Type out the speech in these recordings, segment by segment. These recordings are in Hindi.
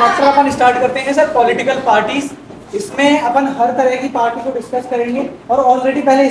चैप्टर अपन स्टार्ट करते हैं सर पॉलिटिकल पार्टीज। इसमें अपन हर तरह की पार्टी को डिस्कस करेंगे और ऑलरेडी पहले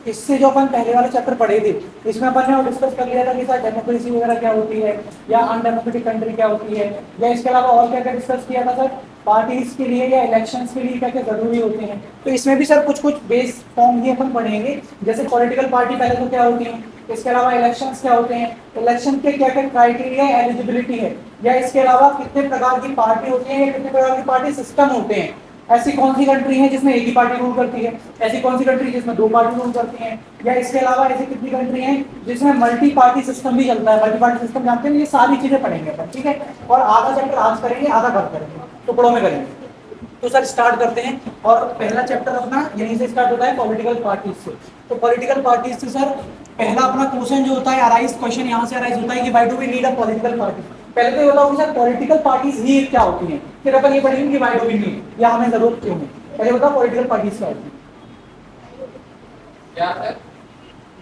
इससे जो अपन पहले वाले चैप्टर पढ़े थे इसमें अपन ने डिस्कस कर लिया था कि सर डेमोक्रेसी वगैरह क्या होती है या अनडेमोक्रेटिक कंट्री क्या होती है, या इसके अलावा और क्या क्या डिस्कस किया था सर पार्टीज के लिए या इलेक्शंस के लिए क्या क्या जरूरी होते हैं। तो इसमें भी सर कुछ कुछ बेस फॉर्म ही अपन पढ़ेंगे, जैसे पॉलिटिकल पार्टी पहले तो क्या होती है, इसके अलावा इलेक्शंस क्या होते हैं, इलेक्शन के क्या क्या क्राइटेरिया एलिजिबिलिटी है, या इसके अलावा कितने प्रकार की पार्टी होती है या कितने प्रकार की पार्टी सिस्टम होते हैं, ऐसी कौन सी कंट्री है जिसमें एक ही पार्टी रूल करती है, ऐसी कौन सी कंट्री जिसमें दो पार्टी रूल करती है, या इसके अलावा ऐसी कितनी कंट्री हैं जिसमें मल्टी पार्टी सिस्टम भी चलता है। मल्टी पार्टी सिस्टम जानते हैं, ये सारी चीजें पढ़ेंगे अपन, ठीक है। और आधा चैप्टर आज करेंगे, आधा कल करेंगे, टुकड़ों में करेंगे। तो सर स्टार्ट करते हैं और पहला चैप्टर अपना यहीं से स्टार्ट होता है पॉलिटिकल पार्टीज से। तो पॉलिटिकल पार्टीज से सर पहला अपना क्वेश्चन जो होता है अराइज क्वेश्चन यहाँ से अराइज होता है कि why do we need a political party. पहले तो ये होता होगा सर पॉलिटिकल पार्टीज ही क्या होती हैं, फिर अपन ये पढ़ेंगे कि व्हाई डू वी नीड या हमें जरूरत क्यों है। पहले होता पॉलिटिकल पार्टीज क्या होती है।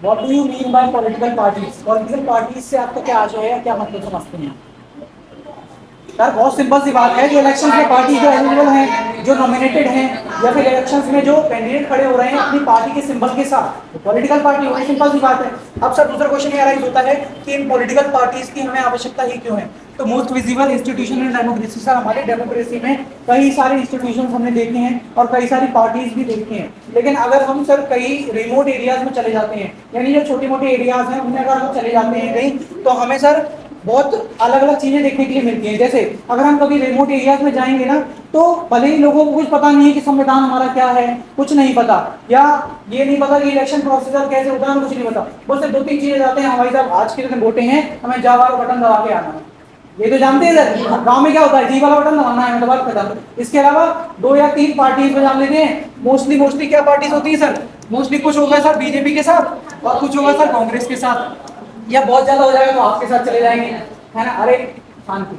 What do you mean by political parties. Political parties से आपका क्या आशय है या क्या मतलब समझते हैं यार। बहुत सिंपल सी बात है, जो इलेक्शन में पार्टी जो एलिजिबल हैं, जो नॉमिनेटेड हैं, या फिर इलेक्शंस में जो कैंडिडेट खड़े हो रहे हैं अपनी पार्टी के सिंबल के साथ, तो पॉलिटिकल पार्टी होगी, सिंपल सी बात है। अब सर दूसरा क्वेश्चन ये अराइज होता है कि इन पॉलिटिकल पार्टीज की हमें आवश्यकता ही क्यों है। तो most visible institution in democracy sir, हमारे डेमोक्रेसी में कई सारे इंस्टीट्यूशन हमने देखे हैं और कई सारी पार्टीज भी देखी हैं, लेकिन अगर हम सर कई रिमोट एरियाज में चले जाते हैं, यानी जो छोटे मोटे एरियाज हैं उनमें अगर हम चले जाते हैं कहीं, तो हमें सर बहुत अलग अलग चीजें देखने के लिए मिलती हैं। जैसे अगर हम कभी रिमोट एरियाज में जाएंगे ना, तो भले ही लोगों को कुछ पता नहीं है कि संविधान हमारा क्या है, कुछ नहीं पता, या ये नहीं पता कि इलेक्शन प्रोसीजर कैसे होता है, कुछ नहीं पता, बस सिर्फ दो तीन चीजें जाते हैं, भाई साहब आज के दिन वोटे हैं, हमें जा वाला बटन दबा के आना है। ये तो जानते हैं सर, गांव में क्या होता है, जी वाला बटन दबाना है, मतलब खत्म। इसके अलावा दो या तीन पार्टीज में जान लेते हैं। मोस्टली क्या पार्टीज होती है सर, मोस्टली कुछ होगा सर बीजेपी के साथ और कुछ होगा सर कांग्रेस के साथ, या बहुत ज्यादा हो जाएगा तो आपके साथ चले जाएंगे, है ना। अरे शांति।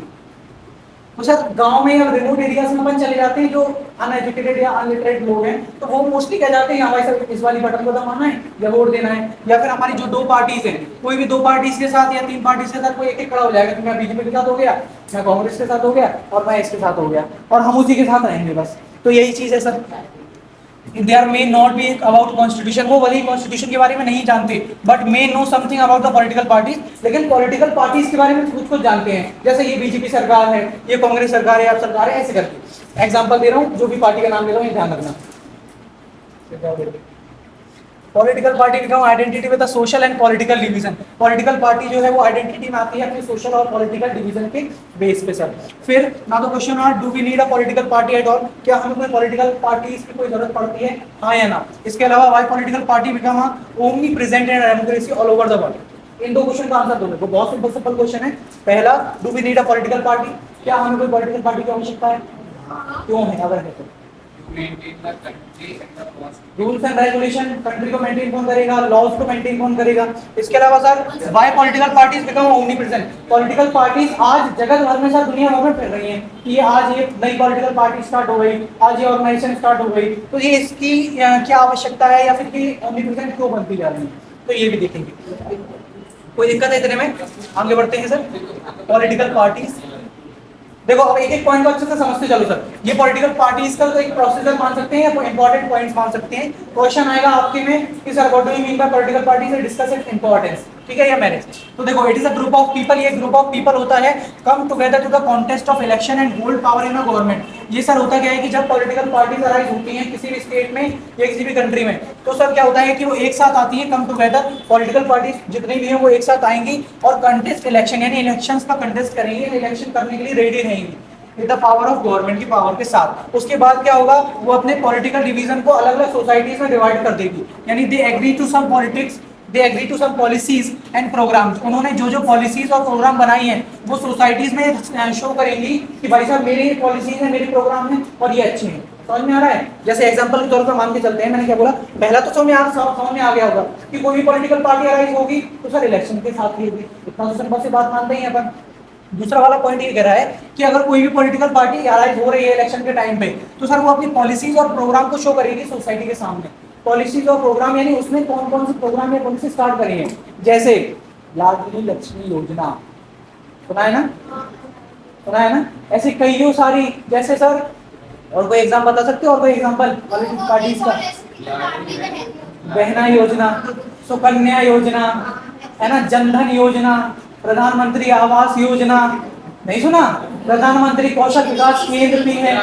तो सर गांव में या रिमोट एरियाज में अपन चले जाते हैं, जो अनएजुकेटेड या अनलिटरेट लोग हैं, तो वो मोस्टली क्या जाते हैं, भाई सर इस वाली बटन को दबाना है या वोट देना है। या फिर हमारी जो दो पार्टीज हैं, कोई भी दो पार्टीज के साथ या तीन पार्टीज के साथ कोई एक खड़ा हो जाएगा, तो मैं बीजेपी के साथ हो गया, मैं कांग्रेस के साथ हो गया और मैं इसके साथ हो गया, और हम उसी के साथ रहेंगे बस। तो यही चीज है sir. There may not be about constitution, वो वाली कॉन्स्टिट्यूशन के बारे में नहीं जानते, but may know something about the political parties, लेकिन पॉलिटिकल पार्टीज के बारे में कुछ कुछ जानते हैं। जैसे ये बीजेपी सरकार है, ये कांग्रेस सरकार है, आप सरकार है, ऐसे करके एग्जांपल दे रहा हूँ, जो भी पार्टी का नाम ले रहा हूँ ये ध्यान रखना। Political party become identity with the social and political division. Political party जो है वो आइडेंटिटी में आती है अपने सोशल और पॉलिटिकल डिवीजन के बेस पे सर। फिर ना तो क्वेश्चन और do we need a political party at all, क्या हमें कोई पॉलिटिकल पार्टीज की कोई जरूरत पड़ती है, हाँ या ना। इसके अलावा why political party become omnipresent in democracy all over the world. इन दो क्वेश्चन का आंसर दोगे, वो बहुत सिंपल क्वेश्चन है। पहला, do we need a political party, क्या हमें कोई पॉलिटिकल पार्टी की आवश्यकता है, क्यों है, अगर है तो। रूल्स एंड रेगुलेशन, कंट्री को मेंटेन कौन करेगा, लॉज को मेंटेन कौन करेगा। इसके अलावा sir why political parties become omnipresent. Political parties आज जगत भर में सर दुनिया भर में फैल रही हैं कि आज ये नई पॉलिटिकल पार्टी स्टार्ट हो गई, आज ये ऑर्गेनाइजेशन स्टार्ट हो गई, तो ये इसकी क्या आवश्यकता है या फिर कि ओमनीप्रेजेंट क्यों बनती जा रही है, तो ये भी देखेंगे। कोई दिक्कत है इतने में, आगे बढ़ते हैं सर। पॉलिटिकल पार्टीज देखो, अब एक एक पॉइंट को अच्छे से समझते चलो सर। ये पॉलिटिकल पार्टीज का तो एक प्रोसीजर मान सकते हैं या कोई इंपॉर्टेंट पॉइंट्स मान सकते हैं। क्वेश्चन आएगा आपके में कि sir what do you mean by political parties and discuss its importance, ठीक है, या मैरिज। तो देखो, it is a group of people, ये ग्रुप ऑफ पीपल होता है come together to the contest of election and hold power in a government. ये सर होता क्या है कि जब पॉलिटिकल पार्टीज अराइज होती हैं किसी भी स्टेट में या किसी भी कंट्री में, तो सर क्या होता है कि वो एक साथ आती है, कम टुगेदर पॉलिटिकल पार्टीज जितनी भी हैं वो एक साथ आएंगी और कंटेस्ट इलेक्शन यानी इलेक्शंस का कंटेस्ट करेंगे, इलेक्शन करने के लिए रेडी रहेंगी with the power of government की पावर के साथ। उसके बाद क्या होगा, वो अपने पॉलिटिकल डिवीजन को अलग अलग सोसाइटीज में डिवाइड कर देगी, यानी they agree to some politics, they agree to some policies and programmes. उन्होंने जो जो पॉलिसीज और प्रोग्राम बनाई हैं वो सोसाइटीज में शो करेंगी कि भाई साहब मेरी पॉलिसीज है, मेरे प्रोग्राम है और ये अच्छे हैं। समझ में आ रहा है। जैसे एग्जांपल के तौर पर मान के चलते हैं, मैंने क्या बोला, पहला तो समझ में आ गया होगा कि कोई भी पॉलिटिकल पार्टी अराइज होगी तो सर इलेक्शन के साथ ही होगी, इतना तो सिंपल सी बात मानते हैं अपन। दूसरा वाला पॉइंट ये कह रहा है कि अगर कोई भी पॉलिटिकल पार्टी अराइज हो रही है इलेक्शन के टाइम पे, तो सर वो अपनी पॉलिसीज और प्रोग्राम को शो करेगी सोसाइटी के सामने। पॉलिसीज और प्रोग्राम यानी उसमें कौन कौन से प्रोग्राम या पॉलिसी स्टार्ट करेंगे, जैसे लाडली लक्ष्मी योजना, सुना है ना, सुना है ना? ऐसी कईयों सारी, जैसे सर और कोई एग्जाम बता सकते हो और कोई एग्जांपल पॉलिटिकल पार्टीज का? बहना योजना, सुकन्या योजना, है ना, जनधन योजना, प्रधानमंत्री आवास योजना, नहीं सुना? प्रधानमंत्री कौशल विकास केंद्र भी है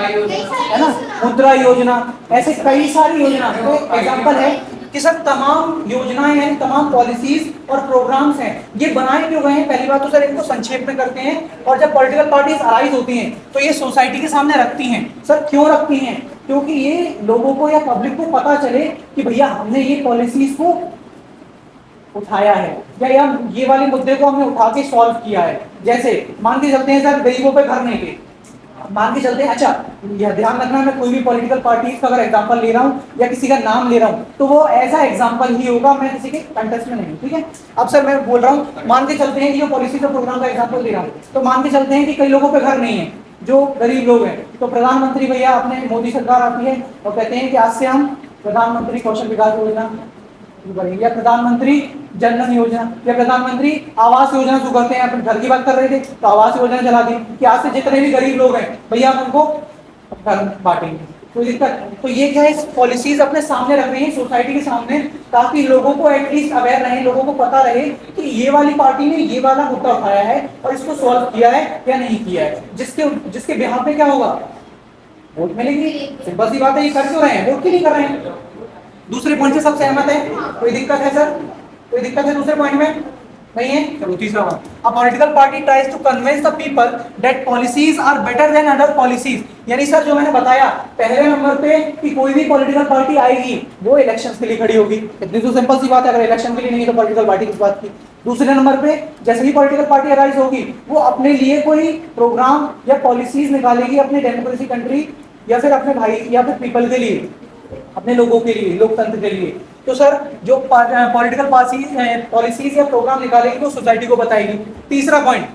ना, मुद्रा योजना, ऐसे कई सारी योजना। तो एग्जांपल है कि सर तमाम योजनाएं हैं, तमाम पॉलिसीज और प्रोग्राम्स हैं, ये बनाए क्यों गए हैं? पहली बात तो सर इनको संक्षेप में करते हैं, और जब पॉलिटिकल पार्टीज अराइज होती हैं तो ये सोसाइटी के सामने रखती हैं। सर क्यों रखती हैं? क्योंकि ये लोगों को या पब्लिक को पता चले कि भैया हमने ये पॉलिसीज को उठाया है, या ये वाले मुद्दे को हमने उठा के सॉल्व किया है। जैसे मान के चलते हैं सर गरीबों पे घर नहीं थे, मान के चलते हैं, अच्छा यह ध्यान रखना मैं कोई भी पॉलिटिकल पार्टी का अगर एग्जांपल ले रहा हूं या किसी का नाम ले रहा हूं तो वो ऐसा एग्जांपल ही होगा, मैं किसी के कंटेस्ट में नहीं हूं, ठीक है? अब सर मैं बोल रहा हूं, मान के चलते हैं कि जो पॉलिसी का प्रोग्राम का एग्जांपल ले रहा हूं, तो मान के चलते हैं कि कई लोगों पे घर नहीं है, जो गरीब लोग हैं, तो प्रधानमंत्री भैया अपने मोदी सरकार आती है और कहते हैं कि आज से हम प्रधानमंत्री कौशल विकास योजना या प्रधानमंत्री जनधन योजना या प्रधानमंत्री आवास योजना शुरू करते हैं। अपन घर की बात कर रहे थे तो आवास योजना चला दी कि आज से जितने भी गरीब लोग हैं भैया हम उनको घर बांटेंगे, कोई दिक्कत? तो ये क्या है, पॉलिसीज अपने सामने रख रही है सोसाइटी के सामने, ताकि लोगों को एटलीस्ट अवेयर रहे, लोगों को पता रहे कि ये वाली पार्टी ने ये वाला मुद्दा उठाया है और इसको सॉल्व किया है या नहीं किया है, जिसके बिहाफ पे क्या होगा, वोट मिलेगी। सिंपल सी बात है, ये कर क्यों रहे हैं? वोट क्यों नहीं कर रहे हैं? दूसरे पॉइंट से सब सहमत है? कोई दिक्कत है सर? कोई दिक्कत है दूसरे पॉइंट में? नहीं है? चलो तीसरा one, a political party tries to convince the people that policies are better than other policies. यानी सर जो मैंने बताया पहले नंबर पे कि कोई भी पॉलिटिकल पार्टी आएगी वो इलेक्शंस के लिए खड़ी होगी, इतनी तो सिंपल सी बात है, अगर इलेक्शन के लिए नहीं है तो पॉलिटिकल पार्टी किस बात की। दूसरे नंबर पे जैसे ही पॉलिटिकल पार्टी अराइज होगी वो अपने लिए कोई प्रोग्राम या पॉलिसीज निकालेगी अपनी डेमोक्रेसी कंट्री या फिर अपने भाई या फिर पीपल के लिए, अपने लोगों के लिए, लोकतंत्र के लिए। तो सर जो पॉलिटिकल पॉलिसीज या प्रोग्राम निकालेगी तो सोसाइटी को बताएगी। तीसरा पॉइंट,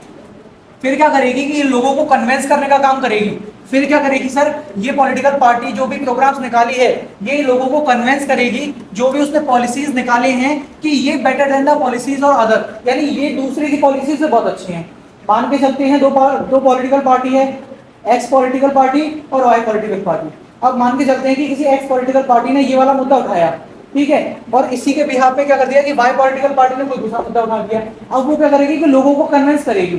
फिर क्या करेगी कि ये लोगों को कन्विंस करने का काम करेगी। फिर क्या करेगी सर, ये पॉलिटिकल पार्टी जो भी प्रोग्राम्स निकाली है ये लोगों को कन्विंस करेगी, जो भी उसने पॉलिसीज निकाले हैं कि ये बेटर देन द पॉलिसीज और अदर, यानी ये दूसरे की पॉलिसी से बहुत अच्छी हैं। मान के चलते हैं दो पॉलिटिकल पार्टी है, एक्स पॉलिटिकल पार्टी और वाई पॉलिटिकल पार्टी। अब मान के चलते हैं कि किसी एक्स पॉलिटिकल पार्टी ने ये वाला मुद्दा उठाया, ठीक है, और इसी के बिहाफ पे क्या कर दिया कि वाई पॉलिटिकल पार्टी ने कोई दूसरा मुद्दा उठा दिया। अब वो क्या करेगी कि लोगों को कन्विंस करेगी,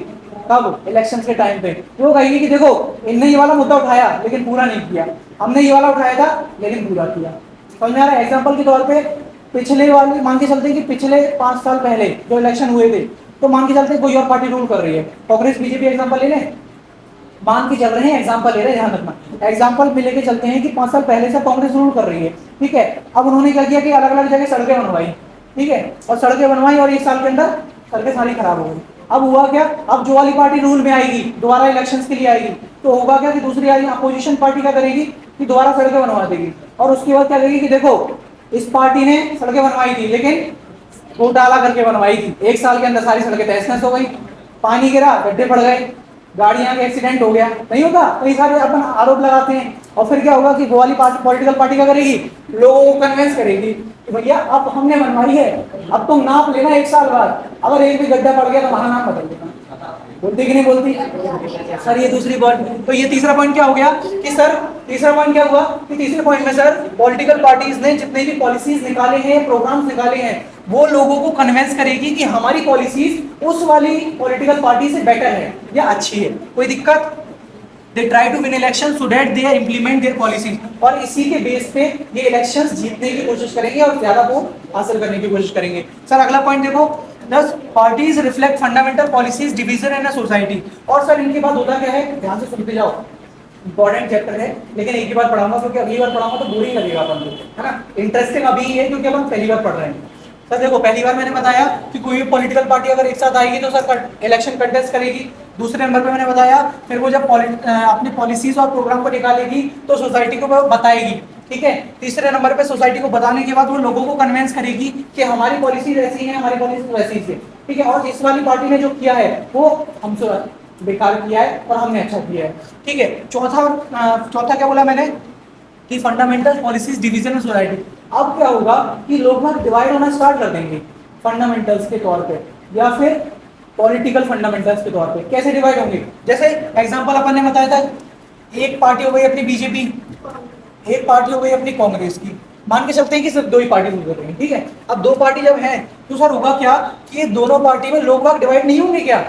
कब? इलेक्शन के टाइम पे। वो कहेगी कि देखो इनने ये वाला मुद्दा उठाया लेकिन पूरा नहीं किया, हमने ये वाला उठाया था लेकिन पूरा किया। समझ में आ रहा है? एग्जाम्पल के तौर पर पिछले वाले मान के चलते हैं कि पिछले 5 साल पहले जो इलेक्शन हुए थे, तो मान के चलते कोई और पार्टी रूल कर रही है, कांग्रेस बीजेपी एग्जाम्पल ले लें, मान के चल रहे हैं, एग्जांपल ले रहे हैं, ध्यान रखना, एग्जांपल में लेके चलते हैं कि 5 साल पहले से कांग्रेस रूल कर रही है, ठीक है। अब उन्होंने क्या किया कि अलग अलग जगह सड़कें बनवाई, ठीक है, और सड़कें बनवाई और 1 साल के अंदर सड़कें सारी खराब हो गई। अब हुआ क्या, अब जो वाली पार्टी रूल में आएगी, दोबारा इलेक्शंस के लिए आएगी, तो होगा क्या कि दूसरी अपोजिशन पार्टी क्या करेगी कि दोबारा सड़कें बनवा देगी, और उसके बाद क्या करेगी कि देखो इस पार्टी ने सड़कें बनवाई थी लेकिन वोट डाला करके बनवाई थी, 1 साल के अंदर सारी सड़कें तहस नहस हो गई, पानी गिरा, गड्ढे पड़ गए, गाड़ियां के एक्सीडेंट हो गया, नहीं होता? कई सारे अपन आरोप लगाते हैं, और फिर क्या होगा कि वो वाली पार्टी पॉलिटिकल पार्टी क्या करेगी, लोगों को कन्विंस करेगी कि भैया अब हमने बनवाई है, अब तुम नाप लेना 1 साल बाद, अगर एक भी गड्ढा पड़ गया तो हमारा नाम बदल देना। बोलती कि नहीं बोलती सर? ये दूसरी पॉइंट। तो ये तीसरा पॉइंट क्या हो गया कि सर, तीसरा पॉइंट क्या हुआ कि तीसरे पॉइंट में सर पॉलिटिकल पार्टीज ने जितने भी पॉलिसीज निकाले हैं, प्रोग्राम्स निकाले हैं, वो लोगों को कन्विंस करेगी कि हमारी पॉलिसीज उस वाली पॉलिटिकल पार्टी से बेटर है या अच्छी है। कोई दिक्कत? They try to win elections so that they implement their policies, और इसी के बेस पे ये इलेक्शंस जीतने की कोशिश करेंगे और ज्यादा वोट हासिल करने की कोशिश करेंगे। सर अगला पॉइंट देखो, Thus parties reflect fundamental policies, division in a society। और सर इनके बाद होता क्या है, ध्यान से सुनते जाओ, इंपॉर्टेंट चैप्टर है, लेकिन एक ही बार पढ़ाऊंगा क्योंकि अगली बार पढ़ाऊंगा तो बोरिंग लगेगा अपन को, है ना? इंटरेस्टिंग अभी है क्योंकि अपन पहली बार पढ़ रहे हैं। सर देखो पहली बार मैंने बताया कि कोई भी पॉलिटिकल पार्टी अगर एक साथ आएगी तो सर इलेक्शन कंटेस्ट करेगी। दूसरे नंबर पे मैंने बताया फिर वो जब अपनी पॉलिसीज और प्रोग्राम को निकालेगी तो सोसाइटी को बताएगी, ठीक है। तीसरे नंबर पे सोसाइटी को बताने के बाद वो लोगों को कन्विंस करेगी कि हमारी पॉलिसी ऐसी है, हमारी पॉलिसी वैसी है, ठीक है, और इस वाली पार्टी ने जो किया है वो हमसे बेकार किया है और हमने अच्छा किया है, ठीक है। चौथा क्या बोला मैंने कि fundamental policies division in society. अब क्या होगा कि लोग ना डिवाइड होना स्टार्ट कर देंगे फंडामेंटल्स के तौर पे, या फिर पॉलिटिकल फंडामेंटल्स के तौर पे कैसे डिवाइड होंगे। जैसे एग्जांपल अपन ने बताया था, एक पार्टी हो गई अपनी बीजेपी, एक पार्टी हो गई अपनी कांग्रेस की, मान के चलते हैं कि सिर्फ दो ही पार्टी गुजर रही है, ठीक है। अब दो पार्टी जब है तो सर होगा क्या कि ये दोनों पार्टी में लोग बाग डिवाइड नहीं होंगे क्या।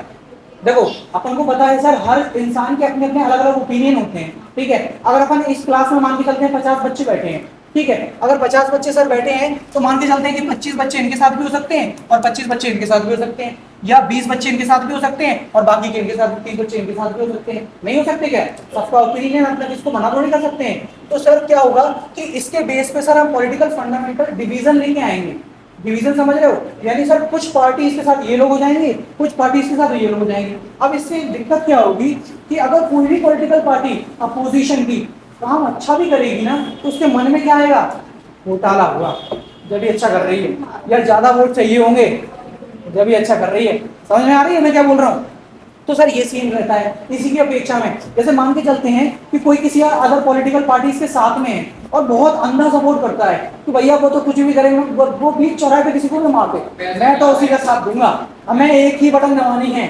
देखो अपन को पता है सर, हर इंसान के अपने अपने अलग अलग ओपिनियन होते हैं, ठीक है। अगर अपन इस क्लास में मान के चलते हैं 50 बच्चे बैठे हैं, ठीक है। अगर 50 बच्चे सर बैठे हैं तो मान के चलते हैं कि 25 बच्चे इनके साथ भी हो सकते हैं और 25 बच्चे इनके साथ भी हो सकते हैं, या 20 बच्चे इनके साथ भी हो सकते हैं और बाकी के इनके साथ 30 बच्चे इनके साथ भी हो सकते हैं। नहीं हो सकते क्या, सबका ओपिनियन मतलब इसको मना थोड़ी कर सकते हैं। तो सर क्या होगा कि इसके बेस पे सर हम पॉलिटिकल फंडामेंटल डिवीजन लेके आएंगे। डिवीजन समझ रहे हो, यानी सर कुछ पार्टी के साथ ये लोग हो जाएंगे, कुछ पार्टी के साथ ये लोग हो जाएंगे। अब इससे दिक्कत क्या होगी कि अगर कोई भी पॉलिटिकल पार्टी अपोजिशन की काम अच्छा भी करेगी ना तो उसके मन में क्या आएगा, घोटाला हुआ जब भी अच्छा कर रही है, या ज्यादा वोट चाहिए होंगे जब भी अच्छा कर रही है। समझ में आ रही है मैं क्या बोल रहा हूँ। तो सर ये सीन रहता है इसी की अपेक्षा में। जैसे मान के चलते हैं कि कोई किसी अदर पॉलिटिकल पार्टीज के साथ में है और बहुत अंधा सपोर्ट करता है कि भैया वो तो कुछ भी करेंगे, वो बीच चौराहे पे किसी को भी मार दे, मैं तो उसी का साथ दूंगा, हमें एक ही बटन दबानी है।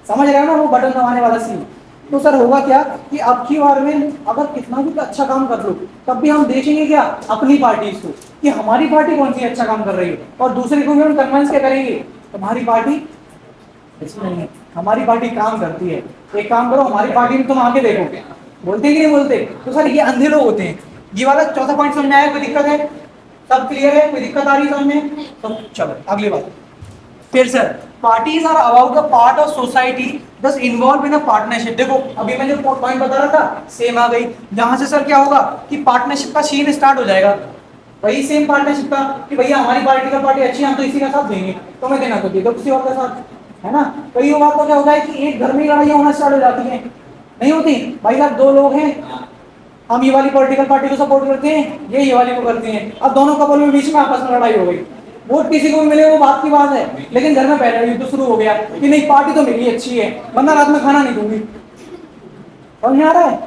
समझ रहे हो ना, वो बटन दबाने वाला सीन। तो सर होगा क्या कि अब की बार में अगर कितना भी अच्छा काम कर लो तब भी हम देखेंगे क्या अपनी पार्टी को कि हमारी पार्टी कौन सी अच्छा काम कर रही है, और दूसरे को भी हम कन्विंस क्या करेंगे तुम्हारी पार्टी ऐसी नहीं है, हमारी पार्टी काम करती है, एक काम करो हमारी पार्टी में तुम आके देखो। बोलते कि नहीं बोलते। तो सर ये अंधे लोग होते हैं। ये वाला चौथा पॉइंट समझ में आया, कोई दिक्कत है, सब क्लियर है, कोई दिक्कत आ रही है समझ में। तो चलो अगली बात। फिर sir parties are about the part of society thus involve in a partnership. देखो अभी मैं जो पॉइंट बता रहा था सेम आ गई। जहां से सर क्या होगा कि पार्टनरशिप का सीन स्टार्ट हो जाएगा, वही सेम पार्टनरशिप का कि भैया हमारी पार्टी का पार्टी अच्छी है हम तो इसी का साथ देंगे, तुम्हें देना तो दे दो किसी और के साथ, है ना। कई बार तो क्या होता है कि एक घर में लड़ाइयाँ होना स्टार्ट हो जाती हैं, नहीं होती भाई साहब, दो लोग हैं हम ये वाली पॉलिटिकल पार्टी को सपोर्ट करते हैं, ये वाली को करते हैं, अब दोनों कपल में बीच में आपस में लड़ाई हो गई, वोट किसी को भी मिले वो बात की बात है, लेकिन घर में पहले युद्ध शुरू हो गया कि नहीं पार्टी तो मेरी अच्छी है वरना रात में खाना नहीं दूंगी। समझ में आ रहा है।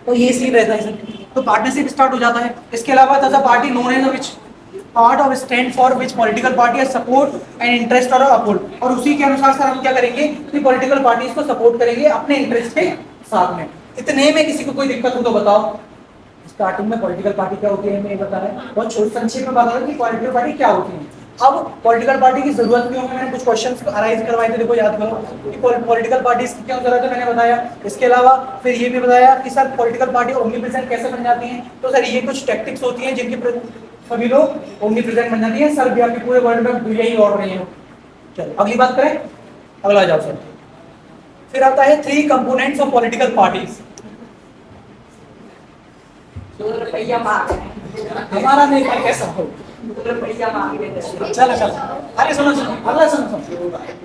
तो ये सीन रहता है सर, तो पार्टनरशिप स्टार्ट हो जाता है। इसके अलावा the party known as which part of stand for which political party support and interest और अपोज, और उसी के अनुसार सर हम क्या करेंगे कि पॉलिटिकल पार्टीज को सपोर्ट करेंगे अपने इंटरेस्ट के साथ में। इतने में किसी को कोई दिक्कत हो तो बताओ। स्टार्टिंग में पॉलिटिकल पार्टी क्या होती है मैं बता रहा हूँ, बहुत छोटे संक्षेप में बता रहा हूँ कि पॉलिटिकल पार्टी क्या होती है। अब पॉलिटिकल पार्टी की जरूरत क्यों है, मैंने कुछ क्वेश्चंस अराइज करवाए थे, देखो याद करो कि पॉलिटिकल पार्टीज की क्या जरूरत है मैंने बताया। इसके अलावा फिर ये भी बताया कि सर पॉलिटिकल पार्टी ओमनीप्रेजेंट कैसे बन जाती हैं। तो सर ये कुछ टैक्टिक्स होती हैं जिनके सभी लोग ओमनीप्रेजेंट बन जाती है, सर भी आपके पूरे वर्ल्ड में यही और रही है। चलो अगली बात करें, अगला जाओ सर। फिर आता है 3 कंपोनेंट्स ऑफ पॉलिटिकल पार्टीज। हमारा नहीं था कैसा हो, चलो चलो अरे सुनो अगला सुनो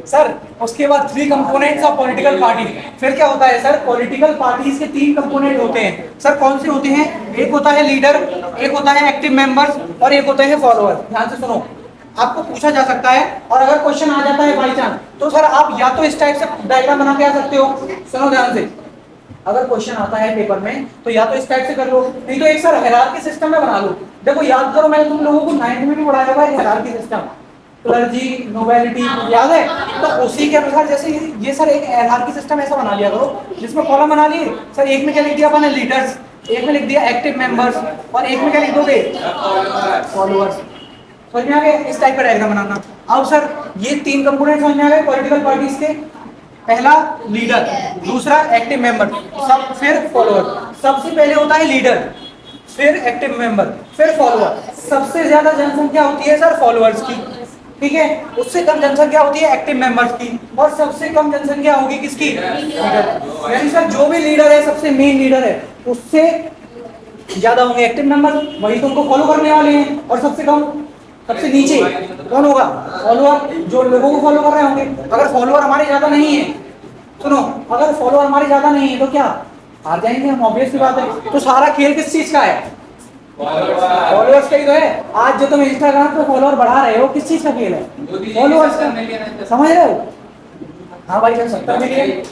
सर। उसके बाद 3 कंपोनेंट्स ऑफ पॉलिटिकल पार्टी। फिर क्या होता है सर, पॉलिटिकल पार्टीज के 3 कंपोनेंट होते हैं सर। कौन से होते हैं, एक होता है लीडर, एक होता है एक्टिव मेंबर्स और एक होता है फॉलोअर। ध्यान से सुनो, आपको पूछा जा सकता है और अगर क्वेश्चन आ जाता है बाई चांस तो सर आप या तो इस टाइप से डायग्राम बना के आ सकते हो। सुनो ध्यान से, अगर क्वेश्चन आता है पेपर में तो या तो इस टाइप से कर लो, नहीं तो एक सर हायरार्की सिस्टम में बना लो। देखो याद करो मैंने तुम लोगों को 9th में भी पढ़ाया हुआ है हायरार्की सिस्टम, क्लर्जी नोबेलिटी याद है। तो उसी के अनुसार जैसे ये सर एक हायरार्की सिस्टम ऐसा बना लिया करो जिसमें कॉलम बना लिए सर। एक में क्या लिख दिया अपन ने लीडर्स, एक में लिख दिया एक्टिव मेंबर्स और एक में क्या लिख दोगे फॉलोअर्स। समझ में आ गया, इस टाइप का डायग्राम बनाना। अब सर ये 3 कंपोनेंट समझ में आ गए पॉलिटिकल पार्टीज के। पहला लीडर, दूसरा एक्टिव मेंबर, सब फिर फॉलोअर। सबसे पहले होता है लीडर, फिर एक्टिव मेंबर, फिर फॉलोअर। सबसे ज्यादा जनसंख्या होती है सर फॉलोअर्स की, ठीक है। उससे कम जनसंख्या होती है एक्टिव मेंबर्स की और सबसे कम जनसंख्या होगी किसकी, लीडर। यानी सर जो भी लीडर है सबसे मेन लीडर है उससे ज्यादा होंगे एक्टिव मेंबर, वही तो उनको फॉलो करने वाले हैं। और सबसे कम सबसे नीचे कौन होगा, फॉलोअर, जो लोगों को फॉलो कर रहे होंगे। अगर फॉलोअर हमारे ज्यादा नहीं है, सुनो अगर फॉलोअर हमारे ज्यादा नहीं है तो क्या हार जाएंगे हम, ऑब्वियस सी बात है। तो सारा खेल किस चीज का है, फॉलोअर्स का ही तो है। आज जो तुम इंस्टाग्राम पे फॉलोअर बढ़ा रहे हो किस चीज का खेल है, फॉलोअर्स का। समझ रहे हो। हाँ भाई जब 70 मिलियन।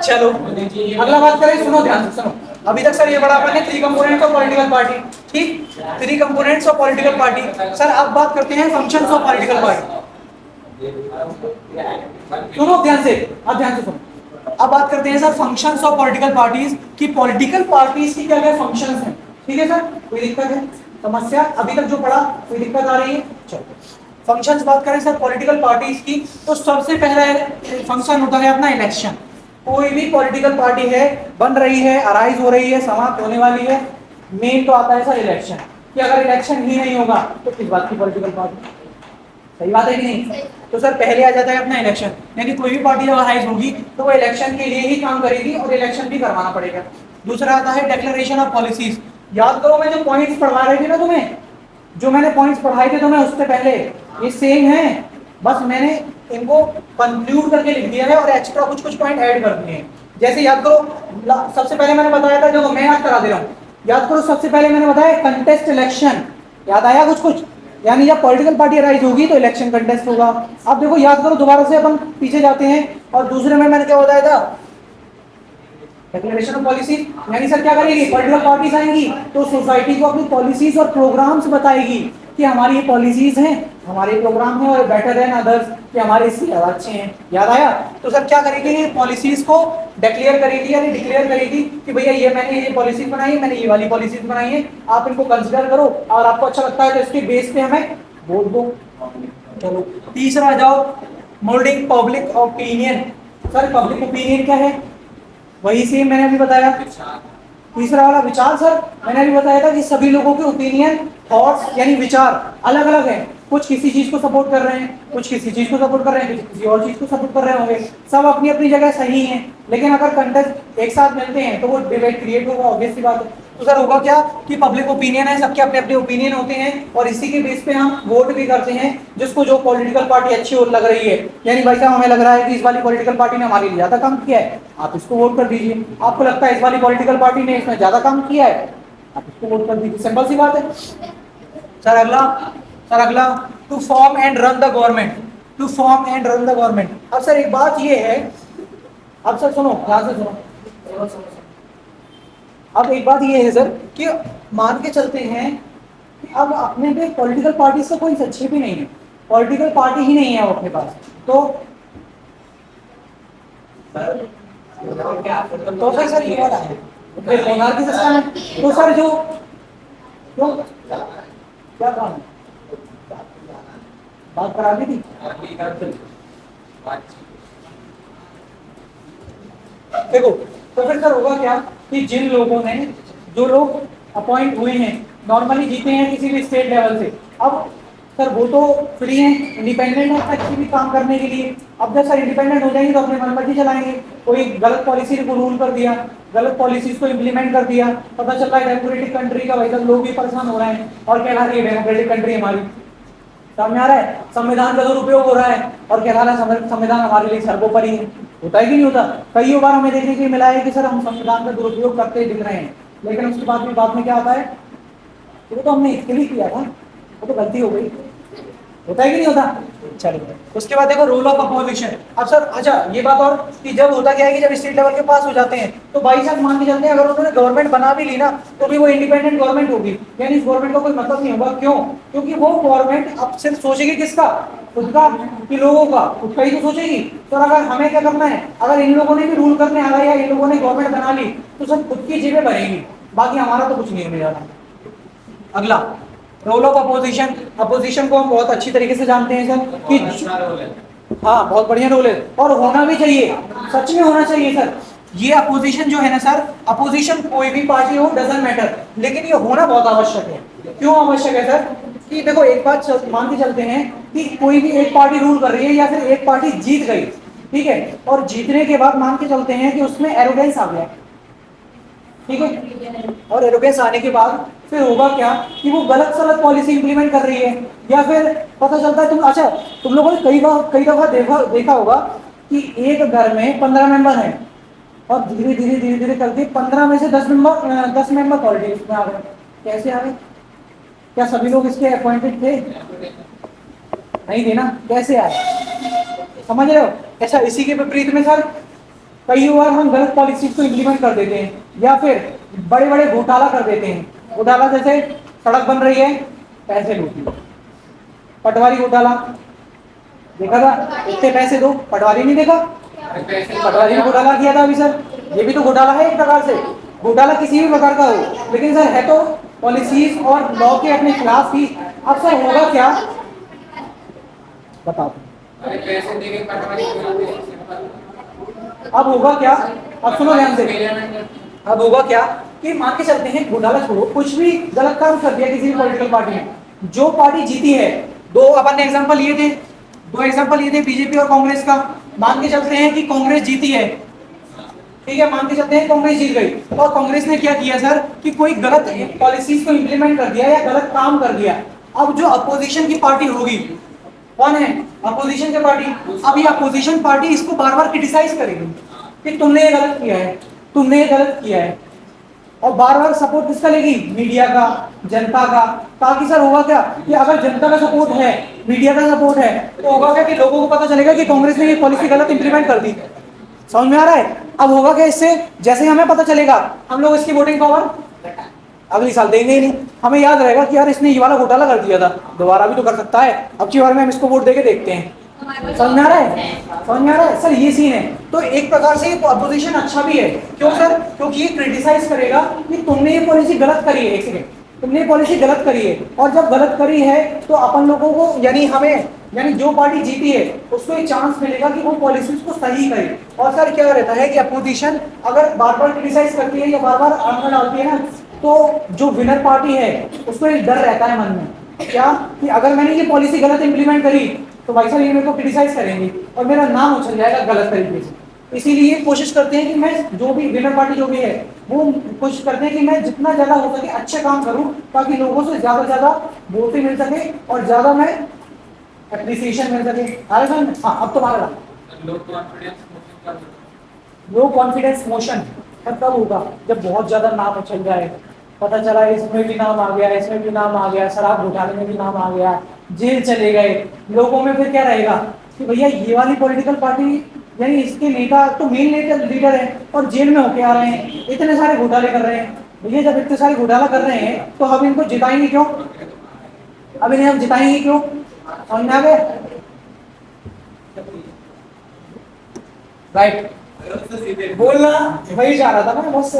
चलो अगला बात करें, सुनो ध्यान से सुनो। अभी तक सर ये बड़ा अपन ने 3 कंपोनेंट्स ऑफ पॉलिटिकल पार्टी, ठीक 3 components of political party. Sir अब बात करते हैं फंक्शंस ऑफ पॉलिटिकल पार्टी। सुनो ध्यान से, अब ध्यान से सुनो। अब बात करते हैं sir functions of political parties कि पॉलिटिकल पार्टीज की क्या क्या फंक्शंस हैं। ठीक है सर, कोई दिक्कत है, समस्या अभी तक जो पढ़ा कोई दिक्कत आ रही है? चलो फंक्शंस बात करें सर पॉलिटिकल पार्टीज की, तो सबसे पहला फंक्शन होता है अपना इलेक्शन। कोई भी पॉलिटिकल पार्टी है, बन रही है, अराइज हो रही है, समाप्त होने वाली है, मेन तो आता है सर इलेक्शन। कि अगर इलेक्शन ही नहीं होगा तो किस बात की पॉलिटिकल पार्टी? सही बात है कि नहीं? तो सर पहले आ जाता है अपना इलेक्शन, यानी कोई भी पार्टी जब हाइज होगी तो वो इलेक्शन के लिए ही काम करेगी और इलेक्शन भी करवाना पड़ेगा। दूसरा आता है डिक्लेरेशन ऑफ पॉलिसीज। याद करो मैं जो पॉइंट्स पढ़वा रहे थे ना तुम्हें, जो मैंने पॉइंट्स पढ़ाए थे तुम्हें उससे पहले, ये सेम है, बस मैंने इनको कंक्लूड करके लिख दिया है और एक्स्ट्रा कुछ कुछ पॉइंट ऐड कर दिए हैं। जैसे याद करो, सबसे पहले मैंने बताया था, जो मैं याद करा दे रहा हूँ, याद करो सबसे पहले मैंने बताया कंटेस्ट इलेक्शन। याद आया कुछ कुछ? यानी जब पॉलिटिकल पार्टी राइज होगी तो इलेक्शन कंटेस्ट होगा। अब देखो याद करो, दोबारा से अपन पीछे जाते हैं, और दूसरे में मैंने क्या बताया था? Declaration of policy. यानी सर क्या करेगी, पॉलिटिकल पार्टीज आएंगी तो सोसाइटी को अपनी पॉलिसीज और प्रोग्राम्स बताएगी कि हमारी ये पॉलिसीज हैं, हमारे प्रोग्राम हैं और बेटर देन अदर्स, कि हमारे इससे ज़्यादा अच्छे हैं। याद आया? तो सर क्या करेगी, ये पॉलिसीज को डिक्लेयर करेगी, यानी डिक्लेयर करेगी कि भैया ये मैंने ये पॉलिसीज बनाई है, मैंने ये वाली पॉलिसीज बनाई है, आप इनको कंसिडर करो और आपको अच्छा लगता है तो इसके बेस पे हमें वोट दो। चलो तीसरा आ जाओ, moulding public opinion. Sir public opinion क्या है? वही सेम मैंने अभी बताया। तीसरा वाला विचार, सर मैंने अभी बताया था कि सभी लोगों के ओपिनियन, थॉट्स यानी विचार अलग अलग हैं। कुछ किसी चीज को सपोर्ट कर रहे हैं, कुछ किसी चीज को सपोर्ट कर रहे हैं, कुछ किसी और चीज को सपोर्ट कर रहे होंगे, सब अपनी अपनी जगह सही हैं, लेकिन अगर कंटेस्ट एक साथ मिलते हैं तो वो डिबेट क्रिएट होगा, ऑब्वियस सी बात है। तो सर होगा क्या कि पब्लिक ओपिनियन है, सबके अपने अपने ओपिनियन होते हैं और इसी के बेस पे हम वोट भी करते हैं जिसको जो पॉलिटिकल पार्टी अच्छी और लग रही है। यानी भाई साहब हमें लग रहा है कि इस वाली पॉलिटिकल पार्टी ने हमारे लिए ज्यादा काम किया है, आप इसको वोट कर दीजिए। आपको लगता है इस वाली पॉलिटिकल पार्टी ने इसमें ज्यादा काम किया है, आप इसको वोट कर दीजिए, सिंपल सी बात है। सर अगला, सर अगला, to form and run the government. To form and run the government. अब सर एक बात ये है, अब सर सुनो ध्यान से सुनो, अब एक बात ये है सर कि मान के चलते हैं कि अब अपने पे पॉलिटिकल पार्टी से कोई अच्छी भी नहीं है, पॉलिटिकल पार्टी ही नहीं है अब अपने पास, तो फिर सर ये वाला है फिर मोनार्की सिस्टम है। तो सर जो क्यों क्या काम है, बात करा दी थी। देखो तो फिर सर होगा क्या कि जिन लोगों ने, जो लोग अपॉइंट हुए हैं, नॉर्मली जीते हैं किसी भी स्टेट लेवल से, अब सर वो तो फ्री हैं, इंडिपेंडेंट है किसी भी काम करने के लिए। अब जब सर इंडिपेंडेंट हो जाएंगे तो अपने मनमर्जी चलाएंगे। कोई गलत पॉलिसी को रूल कर दिया, गलत पॉलिसीज को इम्प्लीमेंट कर दिया, पता चल रहा है डेमोक्रेटिक कंट्री का भाई लोग भी परेशान हो रहे हैं और कह रहा है डेमोक्रेटिक कंट्री हमारी, सामने आ रहा है संविधान का दुरुपयोग हो रहा है और कह रहा है संविधान हमारे लिए सर्वोपरि है। होता है कि नहीं होता? कई बार हमें देखने के लिए मिला है कि सर हम संविधान का दुरुपयोग करते दिख रहे हैं, लेकिन उसके बाद भी बाद में क्या आता है, वो तो हमने इसके लिए किया था, वो तो गलती हो गई। होता है कि नहीं होता? चलिए उसके बाद देखो रूल ऑफ अपोजिशन। अब सर अच्छा ये बात और कि जब होता क्या है कि जब स्टेट लेवल के पास हो जाते हैं तो बाई चांस मान के चलते हैं अगर उन्होंने गवर्नमेंट बना भी ली ना तो भी वो इंडिपेंडेंट गवर्नमेंट होगी, यानी इस गवर्नमेंट का कोई मतलब नहीं होगा। क्यों? क्योंकि वो गवर्नमेंट अब सिर्फ सोचेगी किसका, खुद का कि लोगों का, खुद का ही तो सोचेगी। तो अगर हमें क्या करना है, अगर इन लोगों ने भी रूल करने आ गए या इन लोगों ने गवर्नमेंट बना ली तो सब खुद की जेबें भरेंगी, बाकी हमारा तो कुछ नहीं होने जा रहा। अगला रोल ऑफ अपोजिशन। अपोजिशन को हम बहुत अच्छी तरीके से जानते हैं सर कि हाँ बहुत बढ़िया रोल है और होना भी चाहिए, सच में होना चाहिए सर। ये अपोजिशन जो है ना सर, अपोजिशन कोई भी पार्टी हो डजंट मैटर, लेकिन ये होना बहुत आवश्यक है। क्यों आवश्यक है सर? कि देखो एक बात मान के चलते हैं कि कोई भी एक पार्टी रूल कर रही है या फिर एक पार्टी जीत गई, ठीक है, और जीतने के बाद मान के चलते हैं कि उसमें एरोगेंस आ गया, ठीक है, और एरोगेंस आने के बाद फिर होगा क्या कि वो गलत सलत पॉलिसी इंप्लीमेंट कर रही है, या फिर पता चलता है अच्छा तुम लोगों ने कई दफा देखा होगा कि एक घर में 15 मेंबर हैं और धीरे धीरे करके 15 में से 10 मेंबर पॉलिटिक्स में आ गए। कैसे आ गए? क्या सभी लोग इसके अपॉइंटेड थे? नहीं थे ना, कैसे आए? समझ रहे हो? ऐसा इसी के विपरीत में सर कई बार हम गलत पॉलिसीज को इम्प्लीमेंट कर देते हैं या फिर बड़े बड़े घोटाला कर देते हैं। घोटाला जैसे सड़क बन रही है पैसे लूट लो, पटवारी घोटाला, देखा था, इतने पैसे दो, पटवारी नहीं देखा, पटवारी ने घोटाला किया था अभी सर, ये भी तो घोटाला है एक प्रकार से, घोटाला किसी भी प्रकार का हो, लेकिन सर है तो पॉलिसीज और लॉ के अपने खिलाफ ही। अब सर होगा क्या, बताओ। अब होगा क्या, अब सुनो ध्यान से, अब होगा क्या कि मान के चलते हैं, घोटाला छोड़ो, कुछ भी गलत काम कर दिया किसी भी पॉलिटिकल पार्टी ने, जो पार्टी जीती है, दो अपन ने एग्जांपल लिए थे, दो एग्जांपल लिए थे बीजेपी और कांग्रेस का। मान के चलते हैं कि कांग्रेस जीती है, ठीक है, मान के चलते हैं कांग्रेस जीत गई, और कांग्रेस ने क्या किया सर कि कोई गलत पॉलिसीज को इंप्लीमेंट कर दिया या गलत काम कर दिया। अब जो अपोजिशन की पार्टी होगी, कौन है अपोजिशन की पार्टी, अब ये अपोजिशन पार्टी इसको बार बार क्रिटिसाइज करेगी कि तुमने ये गलत किया है, तुमने ये गलत किया है, और बार बार सपोर्ट किसका लेगी, मीडिया का, जनता का। ताकि सर होगा क्या कि अगर जनता का सपोर्ट है, मीडिया का सपोर्ट है, तो होगा क्या कि लोगों को पता चलेगा कि कांग्रेस ने ये पॉलिसी गलत इंप्लीमेंट कर दी। समझ में आ रहा है। अब होगा क्या, इससे जैसे हमें पता चलेगा, हम लोग इसकी वोटिंग पावर अगली साल देंगे ही नहीं, हमें याद रहेगा कि यार इसने ये वाला घोटाला कर दिया था, दोबारा भी तो कर सकता है, अब की बार में हम इसको वोट देके देखते हैं। समझ में आ रहा है, समझ में आ रहा है सर, ये सीन है। तो एक प्रकार से अपोजिशन अच्छा भी है, क्यों सर, क्योंकि ये क्रिटिसाइज करेगा कि तुमने ये पॉलिसी गलत करी है, एक सेकंड, तुमने ये पॉलिसी गलत करी है, और जब गलत करी है तो अपन लोगों को यानी हमें, यानी जो पार्टी जीती है उसको एक चांस मिलेगा कि वो पॉलिसीज को सही करे। और सर क्या रहता है कि अपोजिशन अगर बार बार क्रिटिसाइज करती है या बार बार आंकड़ा डालती है ना, तो जो विनर पार्टी है उसको एक डर रहता है मन में, क्या कि अगर मैंने ये पॉलिसी गलत इंप्लीमेंट करी तो भाई साहब ये मेरे को क्रिटिसाइज करेंगे और मेरा नाम उछल जाएगा गलत तरीके से। इसीलिए कोशिश करते हैं कि मैं जो भी विनर पार्टी जो भी है वो कोशिश करते हैं कि मैं जितना ज्यादा हो सके अच्छे काम करूं, ताकि लोगों से ज्यादा वोटें मिल सके और ज्यादा मैं एप्रिसिएशन मिल सके। अरे सर हाँ, अब तुम्हारा लो कॉन्फिडेंस मोशन कब होगा, जब बहुत ज्यादा नाम उछल जाए, पता चला इसमें भी नाम आ गया, इसमें भी नाम आ गया, शराब घोटाले में भी नाम आ गया, जेल चले गए, लोगों में फिर क्या रहेगा कि भैया ये वाली पॉलिटिकल पार्टी यानी इसके नेता तो मेन लीडर है और जेल में होके आ रहे हैं, इतने सारे घोटाले कर रहे हैं। भैया जब इतने सारे घोटाला कर रहे हैं तो हम इनको जिताएंगे क्यों, अब इन्हें हम जिताएंगे क्यों, समझ में आ गया, राइट। बोलना वही चाह रहा था मैं बस।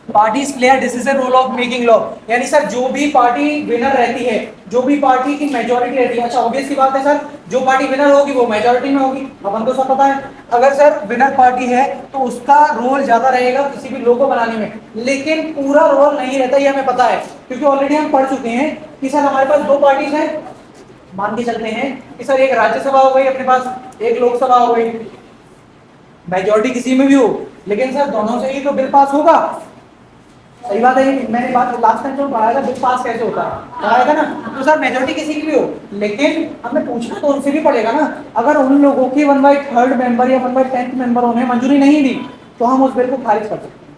Parties play decision role of making law, यानी सर जो भी पार्टी विनर रहती है, जो भी पार्टी की मेजोरिटी रहती है, अच्छा ऑब्वियस की बात है सर, जो पार्टी विनर होगी वो मेजोरिटी में होगी, अपन को सब पता है। अगर सर विनर पार्टी है तो उसका रोल ज्यादा रहेगा किसी भी लोगो बनाने में, लेकिन पूरा रोल नहीं रहता, ये हमें पता है, क्योंकि ऑलरेडी हम पढ़ चुके हैं कि सर हमारे पास दो पार्टीज हैं, मान के चलते हैं कि सर एक राज्यसभा हो गई अपने पास, एक लोकसभा हो गई, मेजोरिटी किसी में भी हो, लेकिन सर दोनों से ही तो बिल पास होगा। सही बात है, मैंने बात लास्ट टाइम जो पढ़ाया था बिल पास कैसे होता है पढ़ाया था ना, तो सर मेजोरिटी किसी की भी हो, लेकिन हमें पूछना तो उनसे भी पड़ेगा ना, अगर उन लोगों की 1/3 मेंबर या 1/10 मेंबर उन्हें मंजूरी नहीं दी तो हम उस बिल को खारिज कर सकते हैं,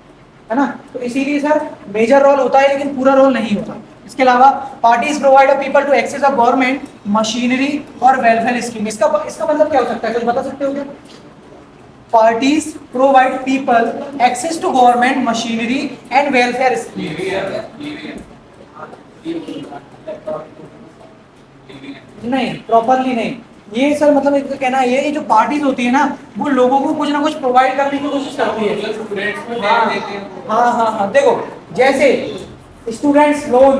है ना। तो इसीलिए सर मेजर रोल होता है लेकिन पूरा रोल नहीं होता। इसके अलावा parties provide people to access of government machinery और वेलफेयर स्कीम, इसका मतलब क्या हो सकता है, कुछ बता सकते हो क्या। Parties provide people access to government machinery and welfare schemes. नहीं, प्रॉपरली नहीं, ये सर मतलब इसका कहना है ये जो पार्टीज होती है ना वो लोगों को कुछ ना कुछ प्रोवाइड करने की कोशिश करती है। हाँ हाँ हाँ, देखो जैसे स्टूडेंट्स लोन,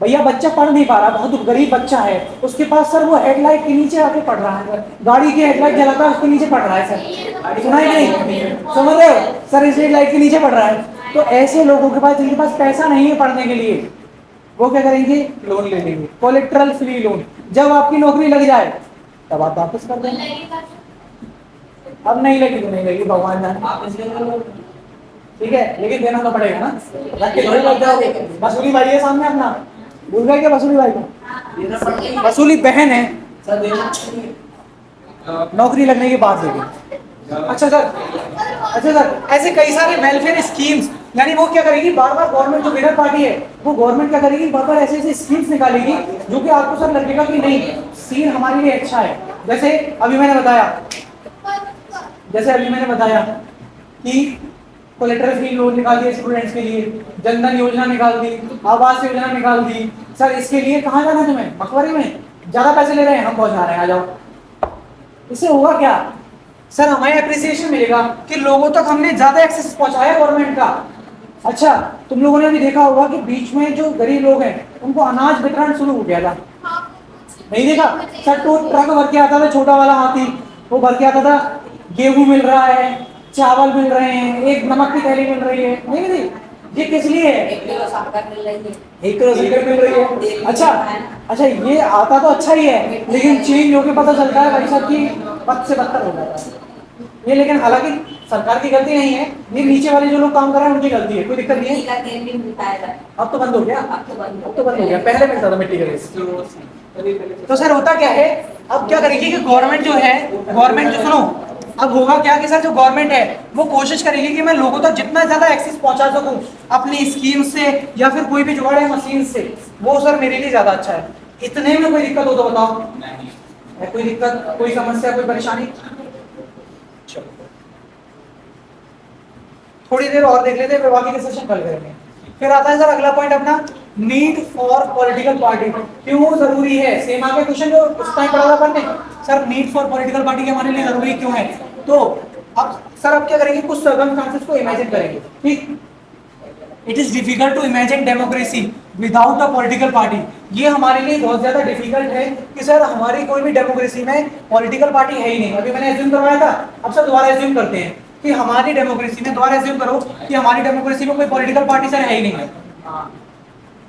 भैया बच्चा पढ़ नहीं पा रहा, बहुत गरीब बच्चा है, उसके पास सर वो हेडलाइट के नीचे आके पढ़ रहा है, गाड़ी की हेडलाइट जलाता है उसके नीचे पढ़ रहा है सर, सुना ही नहीं, समझ रहे हो सर, स्ट्रीट लाइट के नीचे पढ़ रहा है। तो ऐसे लोगों के पास जिनके पास पैसा नहीं है पढ़ने के लिए, वो क्या करेंगे, लोन ले लेंगे, कोलेट्रल फ्री लोन। जब आपकी नौकरी लग जाए तब आप वापस कर देंगे, अब नहीं लगी तो नहीं लगी भगवान जाने, ठीक है, लेकिन देना तो पड़ेगा ना, रख के थोड़ी लग जाओगे। वसूली भाई है सामने अपना, भूल गए क्या वसूली भाई को, वसूली बहन है नौकरी लगने के बाद देगी। अच्छा सर ऐसे कई सारे वेलफेयर स्कीम्स, यानी वो क्या करेगी, बार बार गवर्नमेंट जो विनर पार्टी है वो गवर्नमेंट क्या करेगी, बार बार ऐसे ऐसे स्कीम्स निकालेगी जो कि आपको सर लगेगा कि नहीं सीन हमारे लिए अच्छा है। जैसे अभी मैंने बताया कि कोलेटरल फ्री लोन निकाल दिए स्टूडेंट्स के लिए, जनधन योजना निकाल दी, आवास योजना निकाल दी। सर इसके लिए कहाँ जाना है तुम्हें? मकबरी में। ज्यादा पैसे ले रहे हैं, हम पहुंचा रहे हैं, आ जाओ। इससे होगा क्या सर? हमें अप्रिसिएशन मिलेगा कि लोगों तक हमने ज्यादा एक्सेस पहुंचाया गवर्नमेंट का। अच्छा, तुम लोगों ने भी देखा होगा कि बीच में जो गरीब लोग हैं उनको अनाज वितरण शुरू हो गया था, नहीं देखा? सर तो ट्रक भर के आता था, छोटा वाला हाथी, वो भर के आता था, गेहूं मिल रहा है, चावल मिल रहे हैं, एक नमक की थैली मिल रही है, नहीं नहीं? ये किस लिए है? 1 किलो शक्कर मिल रही है, 1 किलो शक्कर मिल रही है। अच्छा, ये आता तो अच्छा ही है, लेकिन चेंज होके पता चलता है भाई साहब की बद से बदतर हो जाता है ये। लेकिन हालांकि सरकार की गलती नहीं है, ये नीचे वाले जो लोग काम कर रहे हैं उनकी गलती है, कोई दिक्कत नहीं है। अब तो बंद हो गया, अब तो बंद हो गया, पहले मिलता था मिट्टी का रेस। तो सर होता क्या है, अब क्या करेगी कि गवर्नमेंट जो सुनो, अब होगा क्या कि सर जो गवर्नमेंट है वो कोशिश करेगी कि मैं लोगों तक जितना ज्यादा एक्सेस पहुंचा सकूं अपनी स्कीम से या फिर कोई भी जुगाड़ है मशीन से, वो सर मेरे लिए ज्यादा अच्छा है। इतने में कोई दिक्कत हो तो बताओ, है कोई दिक्कत, कोई समस्या, कोई परेशानी? थोड़ी देर और देख लेते हैं, फिर बाकी के सेशन कल करेंगे। फिर आता है सर अगला पॉइंट अपना, नीड फॉर पॉलिटिकल पार्टी, क्यों जरूरी है? सेम आगे क्वेश्चन जो उस टाइम पढ़ा था पढ़ने, sir need for political party के हमारे लिए जरूरी क्यों है? तो अब सर अब क्या करेंगे, कुछ सर्कमस्टेंसेस को इमेजिन करेंगे, ठीक? It is difficult to imagine democracy without a political party. ये हमारे लिए बहुत ज्यादा डिफिकल्ट है कि सर हमारी कोई भी डेमोक्रेसी में पॉलिटिकल पार्टी है ही नहीं। अभी मैंने एज्यूम करवाया था, अब सर दोबारा एज्यूम करते हैं कि हमारी डेमोक्रेसी में, दोबारा एज्यूम करो कि हमारी डेमोक्रेसी में कोई पॉलिटिकल पार्टी सर है ही नहीं है,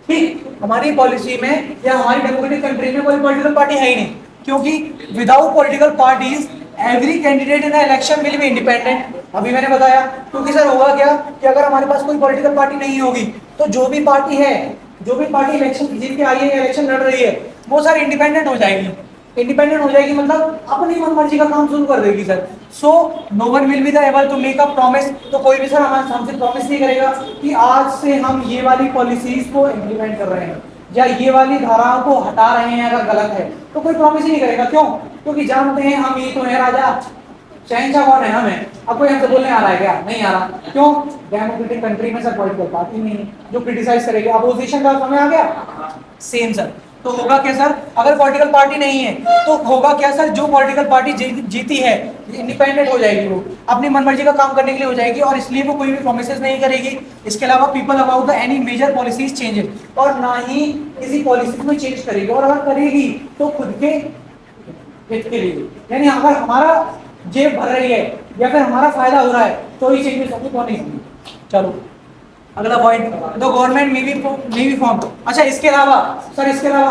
ठीक? हमारी पॉलिसी में या हमारी डेमोक्रेटिक कंट्री में कोई पॉलिटिकल पार्टी है ही नहीं, क्योंकि without political parties every candidate in election will be independent. अभी मैंने बताया, क्योंकि सर होगा क्या कि अगर हमारे पास कोई पॉलिटिकल पार्टी नहीं होगी तो जो भी पार्टी इलेक्शन जीत के आई है, इलेक्शन लड़ रही है, वो सर इंडिपेंडेंट हो जाएगी। इंडिपेंडेंट हो जाएगी मतलब अपनी मनमर्जी का काम शुरू कर देगी sir. So no one will be the able to make a promise, तो कोई भी सर हमसे प्रॉमिस नहीं करेगा कि आज से हम ये वाली पॉलिसीज को इम्प्लीमेंट कर रहे हैं या ये वाली धाराओं को हटा रहे हैं अगर गलत है, तो कोई प्रॉमिस ही नहीं करेगा। क्यों? क्योंकि जानते हैं हम ही तो है राजा, शहंशाह कौन है? हमें। अब कोई हमसे बोलने आ रहा है क्या? नहीं आ रहा। क्यों? डेमोक्रेटिक कंट्री में सर पॉलिटिकल पार्टी नहीं है जो क्रिटिसाइज करेगी। अपोजिशन का समय आ गया, सेम सर। तो होगा क्या सर, अगर पॉलिटिकल पार्टी नहीं है तो होगा क्या सर, जो पॉलिटिकल पार्टी जीती है इंडिपेंडेंट हो जाएगी, वो अपनी मनमर्जी का काम करने के लिए हो जाएगी और इसलिए वो कोई भी प्रोमिसेस नहीं करेगी। इसके अलावा people about the any major policies changes, और ना ही किसी पॉलिसी में चेंज करेगी, और अगर करेगी तो खुद के हित के लिए, यानी अगर हमारा जेब भर रही है या फिर हमारा फायदा हो रहा है तो ही चेंजेस होंगे, तो नहीं होंगे। चलो अगला point, the government may be form. अच्छा इसके अलावा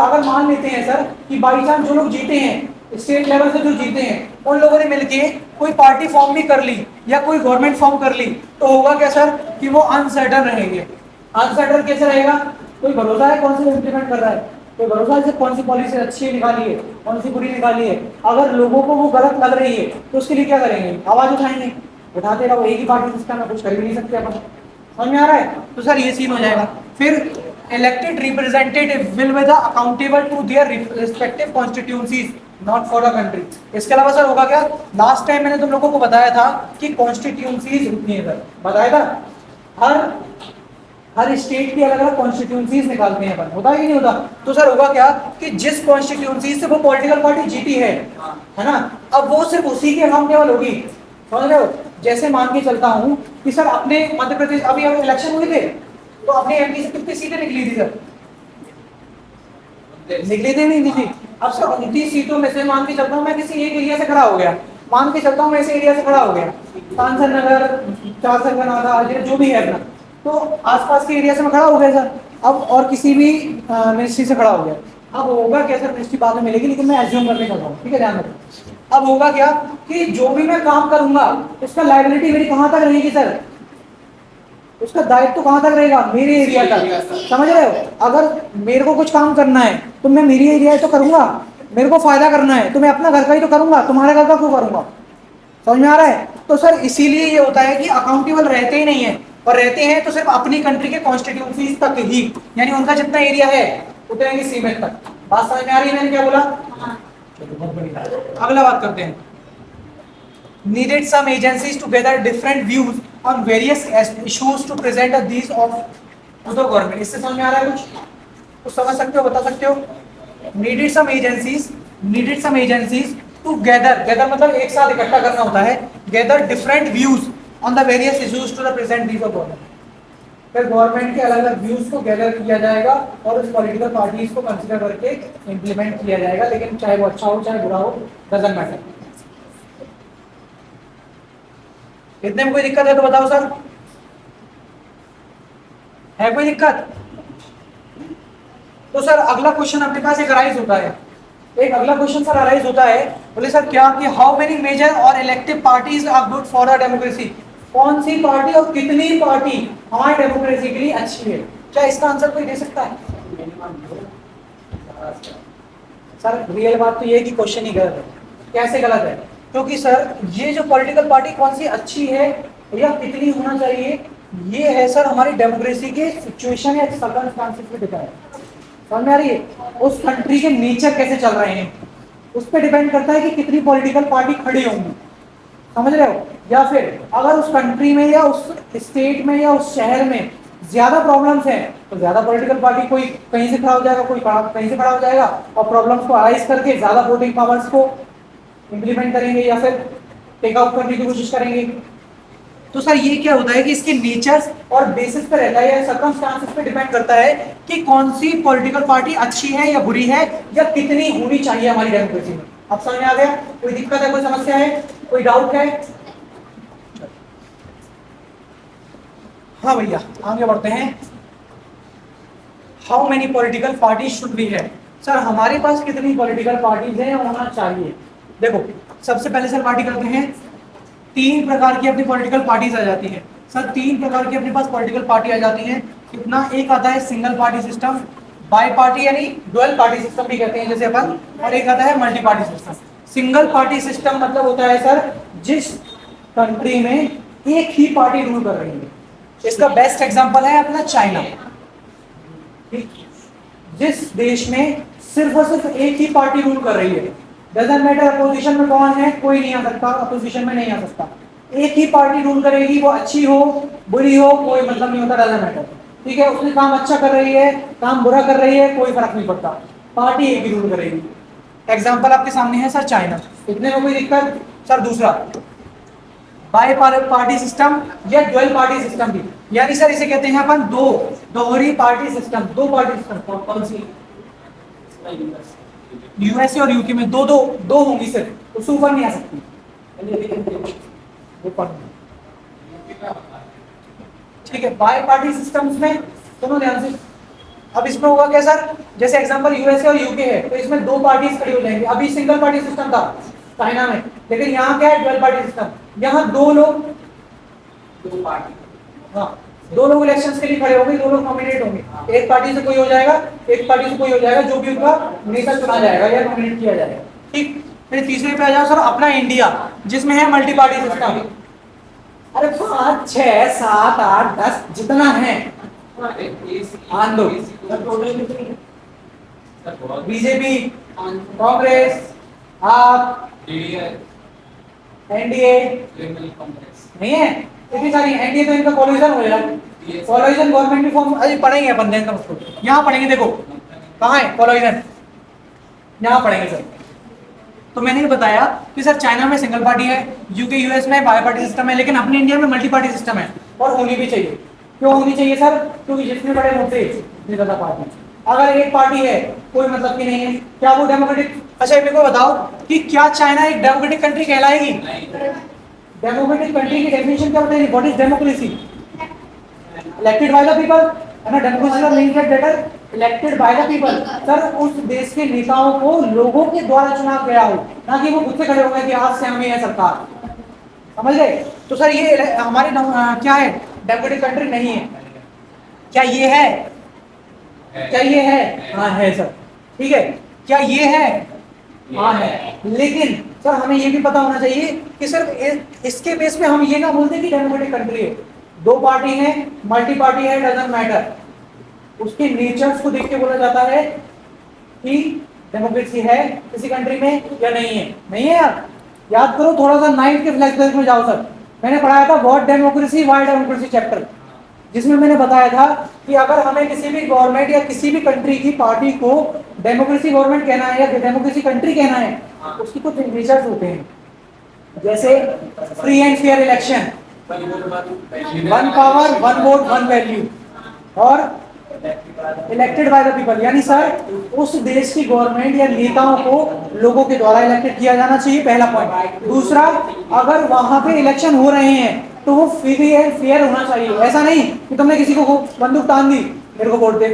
अगर मान लेते हैं सर कि बाई चांस जो लोग जीते हैं स्टेट लेवल से, जो जीते हैं उन लोगों ने मिलके कोई पार्टी फॉर्म भी कर ली या कोई गवर्नमेंट फॉर्म कर ली, तो होगा क्या सर कि वो अनसर्टन रहेंगे। अनसर्टन कैसे रहेगा? कोई भरोसा है कौन सी इम्प्लीमेंट कर रहा है, कोई भरोसा है कौन सी पॉलिसी अच्छी निकाली है, कौन सी बुरी निकाली है। अगर लोगों को वो गलत लग रही है तो उसके लिए क्या करेंगे? आवाज उठाएंगे, उठाते रहो, एक ही पार्टी सिस्टम में कुछ कर भी नहीं सकते अपन। समझ में आ रहा है? तो सर ये सीन हो जाएगा। फिर elected representative will be accountable to their respective constituencies not for the country. इसके अलावा सर होगा क्या, लास्ट टाइम मैंने तुम लोगों को बताया था कि कॉन्स्टिट्यूएंसीज होती है सर, बताया था हर स्टेट की अलग अलग कॉन्स्टिट्यूएंसीज निकालते हैं अपन, होता है कि नहीं होता? तो सर होगा क्या कि जिस कॉन्स्टिट्यूएंसी से वो पॉलिटिकल पार्टी जीती है ना, अब वो सिर्फ उसी के अकाउंटेबल होगी। समझ रहे हो? जैसे मान के चलता हूं कि सर अपने मध्य प्रदेश अभी इलेक्शन हुए थे तो अपने एमपी से कितनी सीटें निकली थी सर? निकली थी नहीं थी? अब सर 29 सीटों में से मान के चलता हूं मैं किसी एक एरिया से खड़ा हो गया, मान के चलता हूं मैं ऐसे एरिया से खड़ा हो गया, सांसद नगर, चारसर नाला, जो भी है अपना, तो आसपास के एरिया से मैं खड़ा हो गया सर। अब और किसी भी मिनिस्ट्री से खड़ा हो गया, अब होगा क्या सर, मिनिस्ट्री बाद में मिलेगी लेकिन मैं एज्यूम करने चल रहा हूँ, ठीक है, ध्यान रखो। अब होगा क्या कि जो भी मैं काम करूंगा उसका लायबिलिटी मेरी कहां तक रहेगी सर? उसका दायित्व तो कहां तक रहेगा? मेरे एरिया तक। समझ रहे हो? अगर मेरे को कुछ काम करना है तो मैं मेरी एरिया तो करूंगा, मेरे को फायदा करना है तो मैं अपना घर का ही तो करूंगा, तुम्हारे घर का क्यों करूंगा? समझ में आ रहा है? तो सर इसीलिए ये होता है कि अकाउंटेबल रहते ही नहीं है, और रहते हैं तो सिर्फ अपनी कंट्री के कॉन्स्टिट्यूएंसी तक ही, यानी उनका जितना एरिया है उतने ही सीमित तक। बात समझ में आ रही है मैंने क्या बोला? बहुत बड़ी बात। अगला बात करते हैं, needed some agencies to gather different views on various issues to present these of to the government। इससे समझ में आ रहा है कुछ समझ सकते हो, बता सकते हो? needed some agencies to gather मतलब एक साथ इकट्ठा करना होता है, gather different views on the various issues to present these of government। फिर गवर्नमेंट के अलग अलग व्यूज को गैदर किया जाएगा और उस पॉलिटिकल पार्टीज को कंसीडर करके इंप्लीमेंट किया जाएगा, लेकिन चाहे वो अच्छा हो चाहे बुरा हो, डजंट मैटर। इतने में कोई दिक्कत है तो बताओ सर, है कोई दिक्कत? तो सर अगला क्वेश्चन अपने पास एक अराइज होता है, बोले सर क्या कि हाउ मेनी मेजर और elective parties are good for a democracy. कौन सी पार्टी और कितनी पार्टी हमारी डेमोक्रेसी के लिए अच्छी है? क्या इसका आंसर कोई दे सकता है? सर रियल बात तो ये है कि क्वेश्चन ही गलत है। कैसे गलत है? क्योंकि सर ये जो पॉलिटिकल पार्टी कौन सी अच्छी है या कितनी होना चाहिए, ये है सर हमारी डेमोक्रेसी के सिचुएशन या सर्कमस्टांसेस पे डिपेंड है। समझ में आ रही है? उस कंट्री के नेचर कैसे चल रहे हैं उस पर डिपेंड करता है कि कितनी पॉलिटिकल पार्टी खड़ी होंगी। समझ रहे हो? या फिर अगर उस कंट्री में या उस स्टेट में या उस शहर में ज्यादा प्रॉब्लम्स हैं तो ज्यादा पॉलिटिकल पार्टी कोई कहीं से खड़ा हो जाएगा, कोई कहीं से खड़ा हो जाएगा और प्रॉब्लम्स को अराइज करके ज्यादा वोटिंग पावर्स को इंप्लीमेंट करेंगे या फिर टेक आउट करने की कोशिश करेंगे। तो सर ये क्या होता है कि इसके नेचर्स और बेसिस पे रहता है या सर्कमस्टांसेस पे डिपेंड करता है कि कौन सी पॉलिटिकल पार्टी अच्छी है या बुरी है या कितनी होनी चाहिए हमारी डेमोक्रेसी में। अब समझ में आ गया? कोई दिक्कत है, कोई समस्या है, कोई डाउट है? हाँ भैया आगे बढ़ते हैं। How many political party should be है? सर हमारे पास कितनी पॉलिटिकल पार्टीज हैं होना चाहिए? देखो सबसे पहले सर पार्टी करते हैं, 3 प्रकार की अपनी पॉलिटिकल पार्टीज आ जाती हैं। सर 3 प्रकार की अपने पास पॉलिटिकल पार्टी आ जाती हैं। कितना? एक आता है single party system, bi party यानी डुअल पार्टी सिस्टम भी कहते हैं जैसे अपन, और एक आता है multi party system. Single party system मतलब होता है सर जिस कंट्री में एक ही पार्टी रूल कर रही है। इसका बेस्ट एग्जांपल है अपना चाइना। जिस देश में सिर्फ और सिर्फ एक ही पार्टी रूल कर रही है, डजंट मैटर अपोजिशन में कौन है, कोई नहीं आ सकता, अपोजिशन में नहीं आ सकता, एक ही पार्टी रूल करेगी, वो अच्छी हो बुरी हो कोई मतलब नहीं होता, डजंट मैटर। ठीक है, उसने काम अच्छा कर रही है काम बुरा कर रही है कोई फर्क नहीं पड़ता, पार्टी एक ही रूल करेगी। एग्जांपल आपके सामने है सर चाइना। इतने में कोई दिक्कत? सर दूसरा बाई पार्टी सिस्टम या डुअल पार्टी सिस्टम भी, यानी सर इसे कहते हैं अपन दोहरी पार्टी सिस्टम। दो पार्टी सिस्टम कौन सी? यूएसए और यूके में दो होंगी सिर्फ, उससे ऊपर नहीं आ सकती। ठीक है, बाई पार्टी सिस्टम्स में सुनो ध्यान से। अब इसमें होगा क्या सर, जैसे एग्जांपल यूएसए और यूके है तो इसमें 2 पार्टीज खड़ी हो जाएंगी। अभी सिंगल पार्टी सिस्टम था चाइना में, लेकिन यहाँ क्या है डुअल पार्टी सिस्टम। यहाँ 2 लोग इलेक्शंस के लिए खड़े होंगे, 2 लोग नॉमिनेट होंगे, एक पार्टी से कोई हो जाएगा एक पार्टी से कोई हो जाएगा, जो भी उनका नेता चुना जाएगा या नॉमिनेट किया जाएगा। ठीक, फिर तीसरे पे आ जाओ सर अपना इंडिया, जिसमें है मल्टी पार्टी सिस्टम। अरे 5 6 7 8 10 जितना है बीजेपी, कांग्रेस, आप, एनडीए नहीं है, इतनी सारी एनडीए तो इनका कोलिशन हो जाएगा। कोलिशन गवर्नमेंट भी फॉर्म अरे पढ़ेंगे अपन देंगे उसको, यहाँ पढ़ेंगे। देखो कहाँ है कोलिशन, यहाँ पढ़ेंगे सर। तो मैंने ये बताया कि सर चाइना में सिंगल पार्टी है, यूके यूएस में बाई पार्टी सिस्टम है, लेकिन अपने इंडिया में मल्टी पार्टी सिस्टम है और होनी भी चाहिए। क्यों होनी चाहिए सर? क्योंकि जितने बड़े मुद्दे ज्यादा पार्टी, अगर एक पार्टी है कोई मतलब की नहीं है, क्या वो डेमोक्रेटिक? अच्छा मेरे को बताओ कि क्या चाइना एक डेमोक्रेटिक कंट्री कहलाएगी? डेमोक्रेटिक कंट्री की डेफिनेशन क्या बताएगी? What is democracy? Elected by the people, है ना? डेमोक्रेसी का मीनिंग है better elected by the people. Sir उस देश के नेताओं को लोगों के द्वारा चुना गया हो, ना कि वो खुद से खड़े हो गए कि आज से हमें है सरकार। समझ गए? तो सर ये हमारी क्या है? डेमोक्रेटिक कंट्री नहीं है। क्या ये है? क्या ये है? हाँ है सर। ठीक है, क्या ये है? हाँ है। लेकिन सर हमें ये भी पता होना चाहिए कि सर इसके बेस पे हम ये ना बोलते कि डेमोक्रेटिक कंट्री है, 2 पार्टी है मल्टी पार्टी है, डजंट मैटर, उसके नेचर्स को देख के बोला जाता है कि डेमोक्रेसी है किसी कंट्री में या नहीं है। नहीं है यार, याद करो थोड़ा सा 9th के फ्लैशबैक में जाओ सर, मैंने पढ़ाया था what democracy why democracy chapter, जिसमें मैंने बताया था कि अगर हमें किसी भी गवर्नमेंट या किसी भी कंट्री की पार्टी को डेमोक्रेसी गवर्नमेंट कहना है या डेमोक्रेसी कंट्री कहना है, उसकी कुछ फीचर्स होते हैं, जैसे free and fair election, one power one vote one value, और इलेक्टेड बाय द पीपल, यानी सर उस देश की गवर्नमेंट या नेताओं को लोगों के द्वारा इलेक्टेड किया जाना चाहिए, पहला पॉइंट। दूसरा, अगर वहां पे इलेक्शन हो रहे हैं तो वो फ्री एंड फेयर होना चाहिए, ऐसा नहीं कि तुमने किसी को बंदूक तान दी मेरे को वोट दे,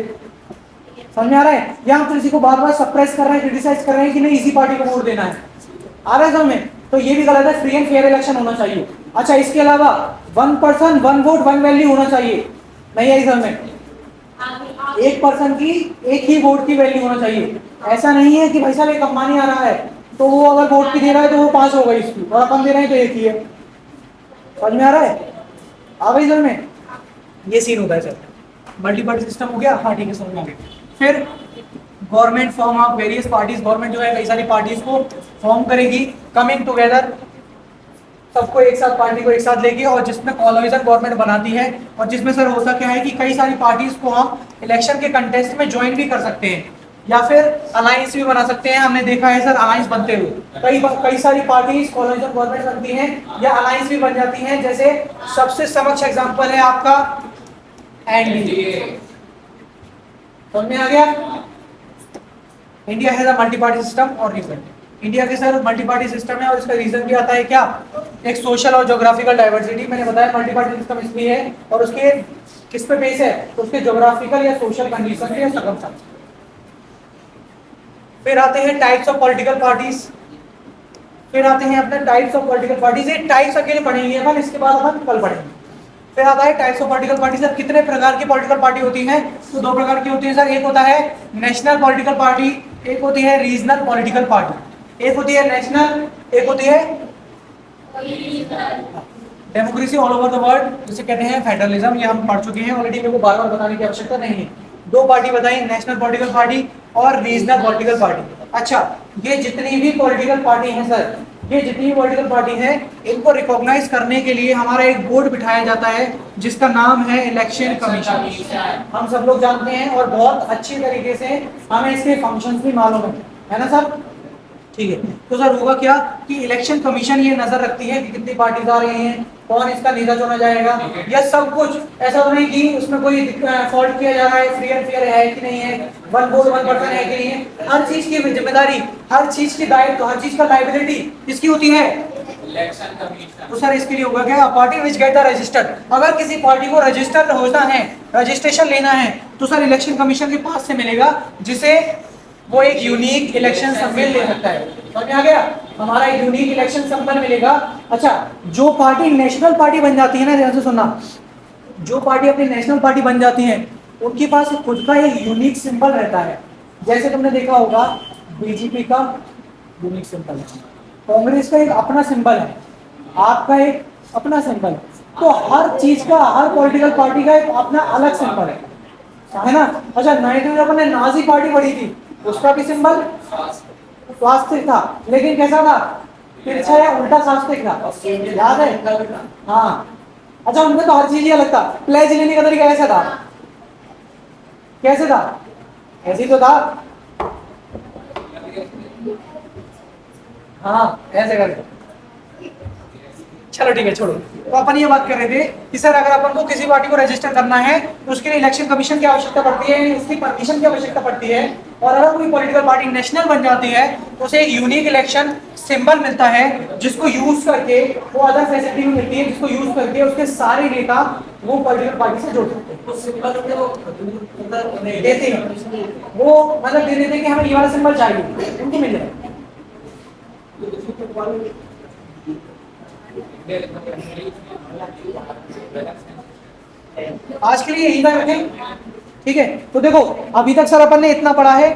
समझ में आ रहा है, या हम किसी को बार बार सप्रेस कर रहे हैं, क्रिटिसाइज कर रहे हैं कि नहीं इसी पार्टी को वोट देना है, आ रहा है समझ में, तो ये भी गलत है, फ्री एंड फेयर इलेक्शन होना चाहिए। अच्छा, इसके अलावा one person one vote one value होना चाहिए, नहीं आई समझ में, एक पर्सन की एक ही वोट की वैल्यू होना चाहिए, ऐसा नहीं है कि भाई साहब एक अंबानी आ रहा है तो वो अगर वोट की दे रहा है तो वो 5 हो गई इसकी, और अपन दे रहे हैं तो एक ही है, समझ में आ रहा है, आ गई समझ में, ये सीन होता है सर। मल्टी पार्टी सिस्टम हो गया, हाँ ठीक है समझ में आ गया। फिर government form of various parties, government जो है कई सारी पार्टीज को फॉर्म करेगी, कमिंग टुगेदर, सबको एक साथ, पार्टी को एक साथ लेके, और जिसमें कोलिशन गवर्नमेंट बनाती है, और जिसमें सर होता क्या है कि कई सारी पार्टीज को हम इलेक्शन के कंटेस्ट में ज्वाइन भी कर सकते हैं या फिर अलायंस भी बना सकते हैं। हमने देखा है सर अलायंस बनते हुए कई सारी पार्टीज कोलिशन गवर्नमेंट बनती हैं या अलायंस भी बन जाती हैं, जैसे सबसे समक्ष एग्जांपल है आपका एनडीए, समझ में आ गया। India has a multi party system, और रीजन इंडिया के सर मल्टी पार्टी सिस्टम है, और इसका रीजन भी आता है क्या, एक सोशल और ज्योग्राफिकल डाइवर्सिटी, मैंने बताया मल्टी पार्टी सिस्टम इसलिए है, और उसके किस पे बेस है, तो उसके ज्योग्राफिकल या सोशल कंडीशन पे, सर्कमस्टेंस। फिर आते हैं टाइप्स ऑफ पॉलिटिकल पार्टीज, फिर आते हैं अपने टाइप्स ऑफ पॉलिटिकल पार्टीज, ये टाइप्स अकेले पढ़ेंगे अपन, इसके बाद अपन कल पढ़ेंगे। फिर आता है types of political party, sir कितने प्रकार की पॉलिटिकल पार्टी होती है, तो 2 प्रकार की होती है सर, एक होता है नेशनल पॉलिटिकल पार्टी, एक होती है रीजनल पॉलिटिकल पार्टी, एक होती है नेशनल, एक होती है democracy all over the world, जिसे कहते हैं फेडरलिज्म, ये हम पढ़ चुके हैं ऑलरेडी, मेरे को बार बार बताने की आवश्यकता नहीं है। 2 पार्टी बताई, नेशनल पॉलिटिकल पार्टी और रीजनल पॉलिटिकल पार्टी। अच्छा, ये जितनी भी पॉलिटिकल पार्टी है सर, ये जितनी भी पॉलिटिकल पार्टी है, इनको रिकॉग्नाइज करने के लिए हमारा एक बोर्ड बिठाया जाता है जिसका नाम है इलेक्शन कमीशन, हम सब लोग जानते हैं, और बहुत अच्छी तरीके से हमें इसके फंक्शंस भी मालूम है ना सर, ठीक है। तो सर होगा क्या कि इलेक्शन कमीशन ये नजर रखती है कि कितनी पार्टीज आ रही हैं, कौन इसका नेता चुना जाएगा, या सब कुछ, ऐसा तो नहीं कि उसमें कोई फॉल्ट किया जा रहा है, फ्री एंड फेयर है कि नहीं है, वन वोट वन पर्सन है कि नहीं है, हर चीज की जिम्मेदारी, हर चीज की दायित्व, हर चीज का लायबिलिटी किसकी होती है, इलेक्शन कमीशन। तो सर इसके लिए होगा क्या, party which get the registered, अगर किसी पार्टी को रजिस्टर होना है, रजिस्ट्रेशन लेना है, तो सर इलेक्शन कमीशन के पास से मिलेगा, जिसे वो एक यूनिक इलेक्शन सम्मेलन ले सकता है, समझ में आ गया, हमारा एक यूनिक इलेक्शन सम्मेलन मिलेगा। अच्छा, जो पार्टी नेशनल पार्टी बन जाती है ना, ध्यान से सुनना, जो पार्टी अपनी नेशनल पार्टी बन जाती है उनके पास खुद का एक यूनिक सिंबल रहता है, जैसे तुमने देखा होगा बीजेपी का यूनिक सिंबल है, कांग्रेस का एक अपना सिंबल है, आपका एक अपना सिंबल है, तो हर चीज का, हर पॉलिटिकल पार्टी का एक अपना अलग सिंबल है ना। अच्छा, 19 में अपन ने नाजी पार्टी पढ़ी थी, उसका भी सिंबल स्वास्थ्य था, लेकिन कैसा था, तिरछा या उल्टा स्वास्थ्य था, याद है, हाँ। अच्छा, उनमें तो हर चीज ही अलग था, प्लेज लेने का तरीका ऐसा था, कैसे था, ऐसे ही तो था, हाँ ऐसे करके, चलो ठीक है छोड़ो। तो अपन ये बात कर रहे थे कि सर अगर अपन को किसी पार्टी को रजिस्टर करना है तो उसके लिए इलेक्शन कमीशन की आवश्यकता पड़ती है, उसकी परमिशन की आवश्यकता पड़ती है, और अगर कोई पॉलिटिकल पार्टी नेशनल बन जाती है तो उसे एक यूनिक इलेक्शन सिंबल मिलता है, जिसको यूज करके वो अदर फैसिलिटी भी मिलती है, जिसको यूज करके उसके सारे नेता वो पॉलिटिकल पार्टी से जुड़ सकते हैं। तो सिंबल देते हैं वो, मतलब दे देते हैं कि हमें ये वाला सिंबल चाहिए, उनको मिल जाए। आज के लिए यही तक रखें, ठीक है। तो देखो अभी तक सर अपन ने इतना पढ़ा है,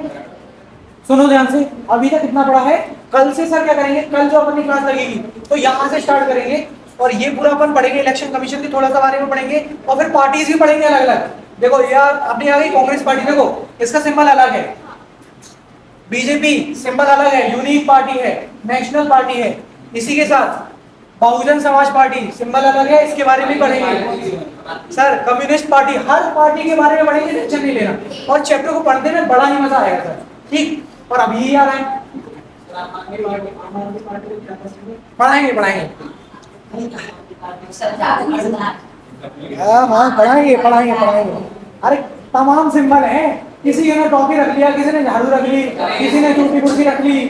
सुनो ध्यान से, अभी तक इतना पढ़ा है। कल से सर क्या करेंगे, कल जो अपन की क्लास लगेगी तो यहाँ से स्टार्ट करेंगे, और ये पूरा अपन पढ़ेंगे, इलेक्शन कमीशन के थोड़ा सा बारे में पढ़ेंगे, और फिर पार्टीज भी पढ़ेंगे अलग अलग। देखो यार अपनी आ गई कांग्रेस पार्टी, देखो इसका सिंबल अलग है, बीजेपी सिंबल अलग है, यूनिक पार्टी है, नेशनल पार्टी है। इसी के साथ बहुजन समाज पार्टी सिंबल अलग है, इसके बारे में पढ़ेंगे सर। कम्युनिस्ट पार्टी, हर पार्टी के बारे में पढ़ेंगे, टेंशन नहीं लेना। और चैप्टर को पढ़ने में बड़ा ही मजा आएगा सर, ठीक। और अभी आ रहा है, पढ़ाएंगे पढ़ाएंगे। हाँ हाँ पढ़ाएंगे पढ़ाएंगे पढ़ाएंगे। अरे तमाम सिंबल हैं, किसी ने टॉफी रख लिया, किसी ने झाड़ू रख ली, किसी ने टूटी कुर्सी रख ली,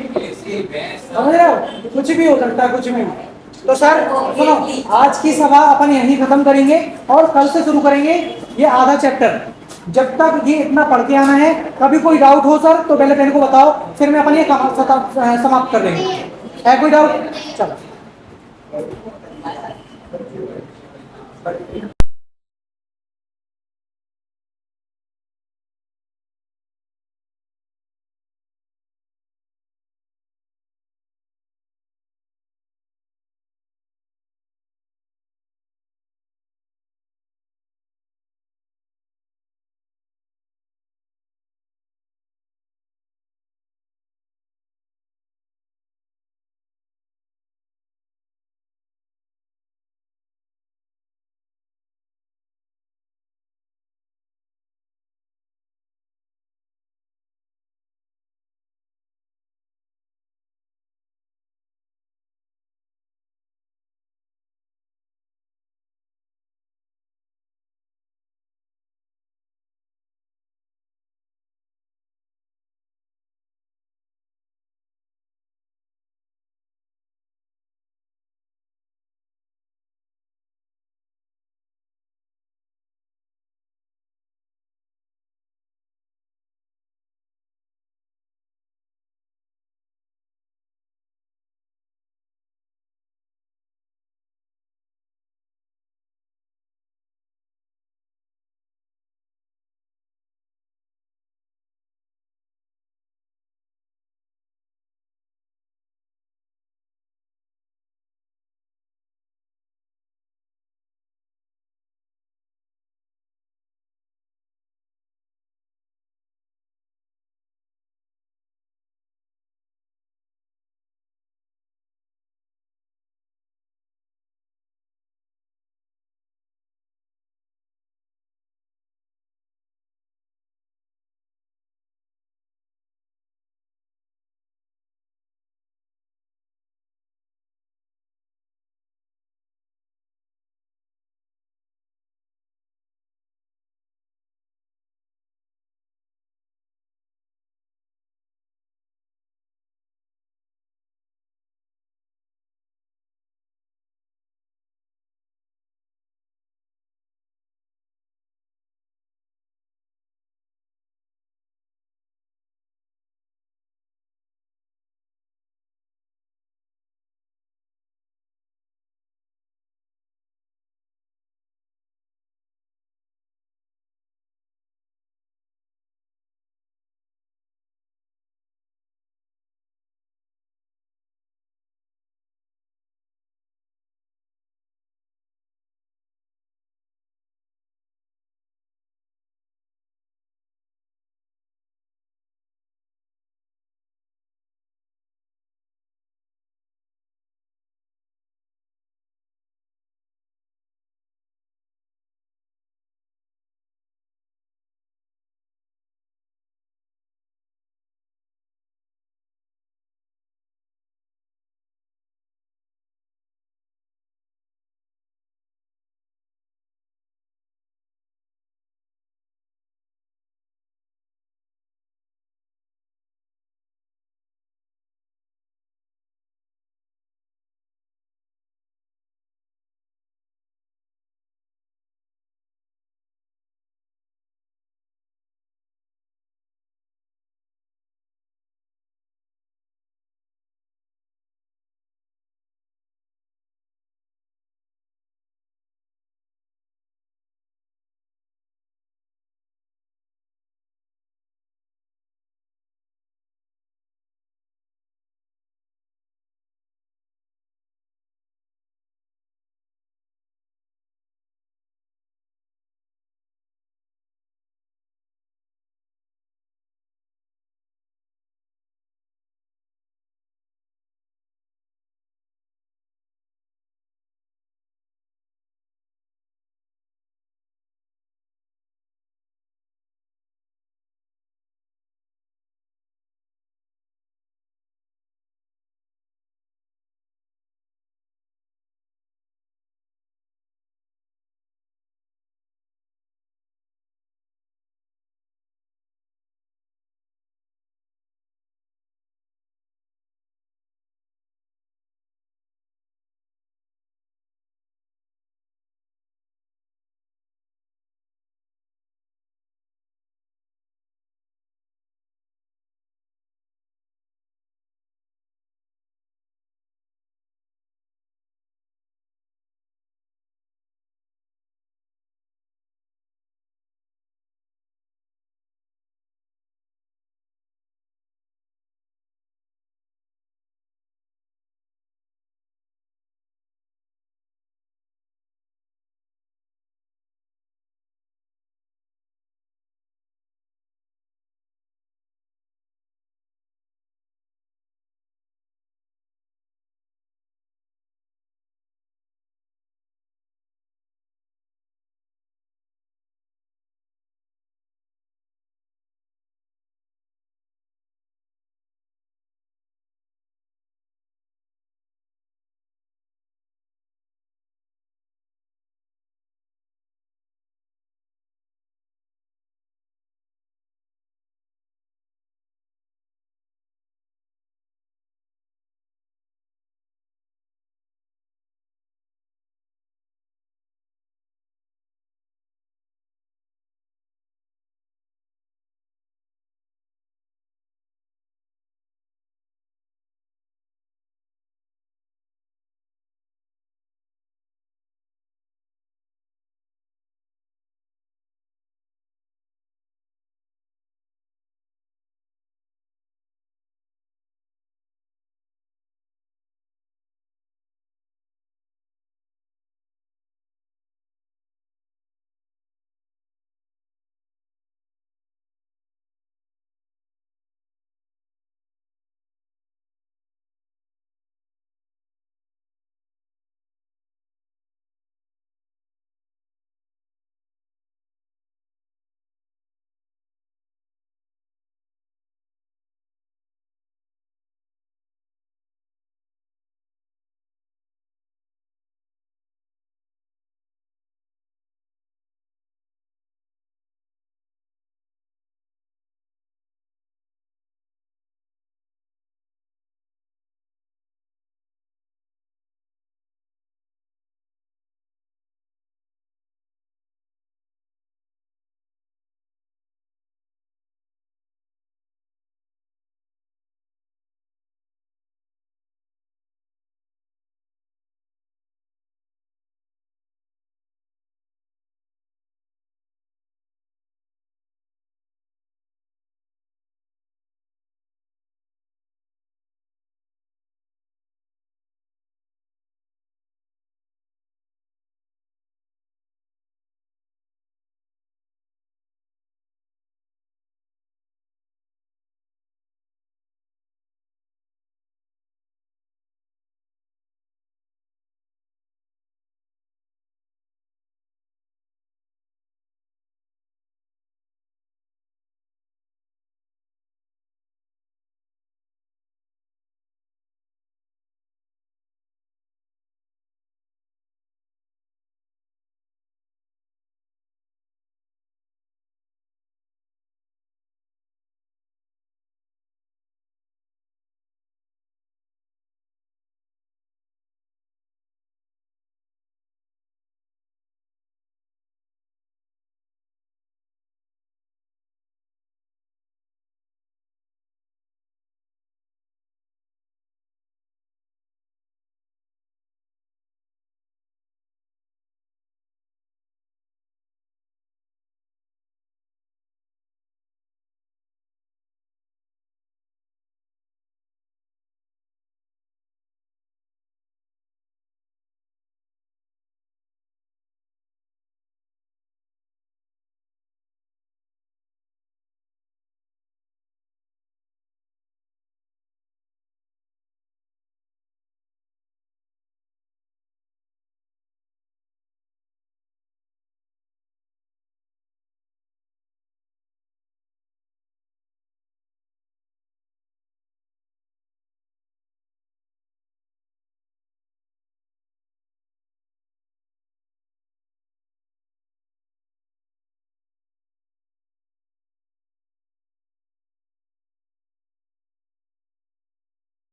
समझ रहे हो, कुछ भी हो सकता है, कुछ भी। तो सर सुनो, आज की सभा अपन यहीं खत्म करेंगे और कल से शुरू करेंगे ये आधा चैप्टर। जब तक ये इतना पढ़ के आना है, कभी कोई डाउट हो सर तो पहले मेरे को बताओ, फिर मैं अपन ये समाप्त कर देंगे। है कोई डाउट? चलो।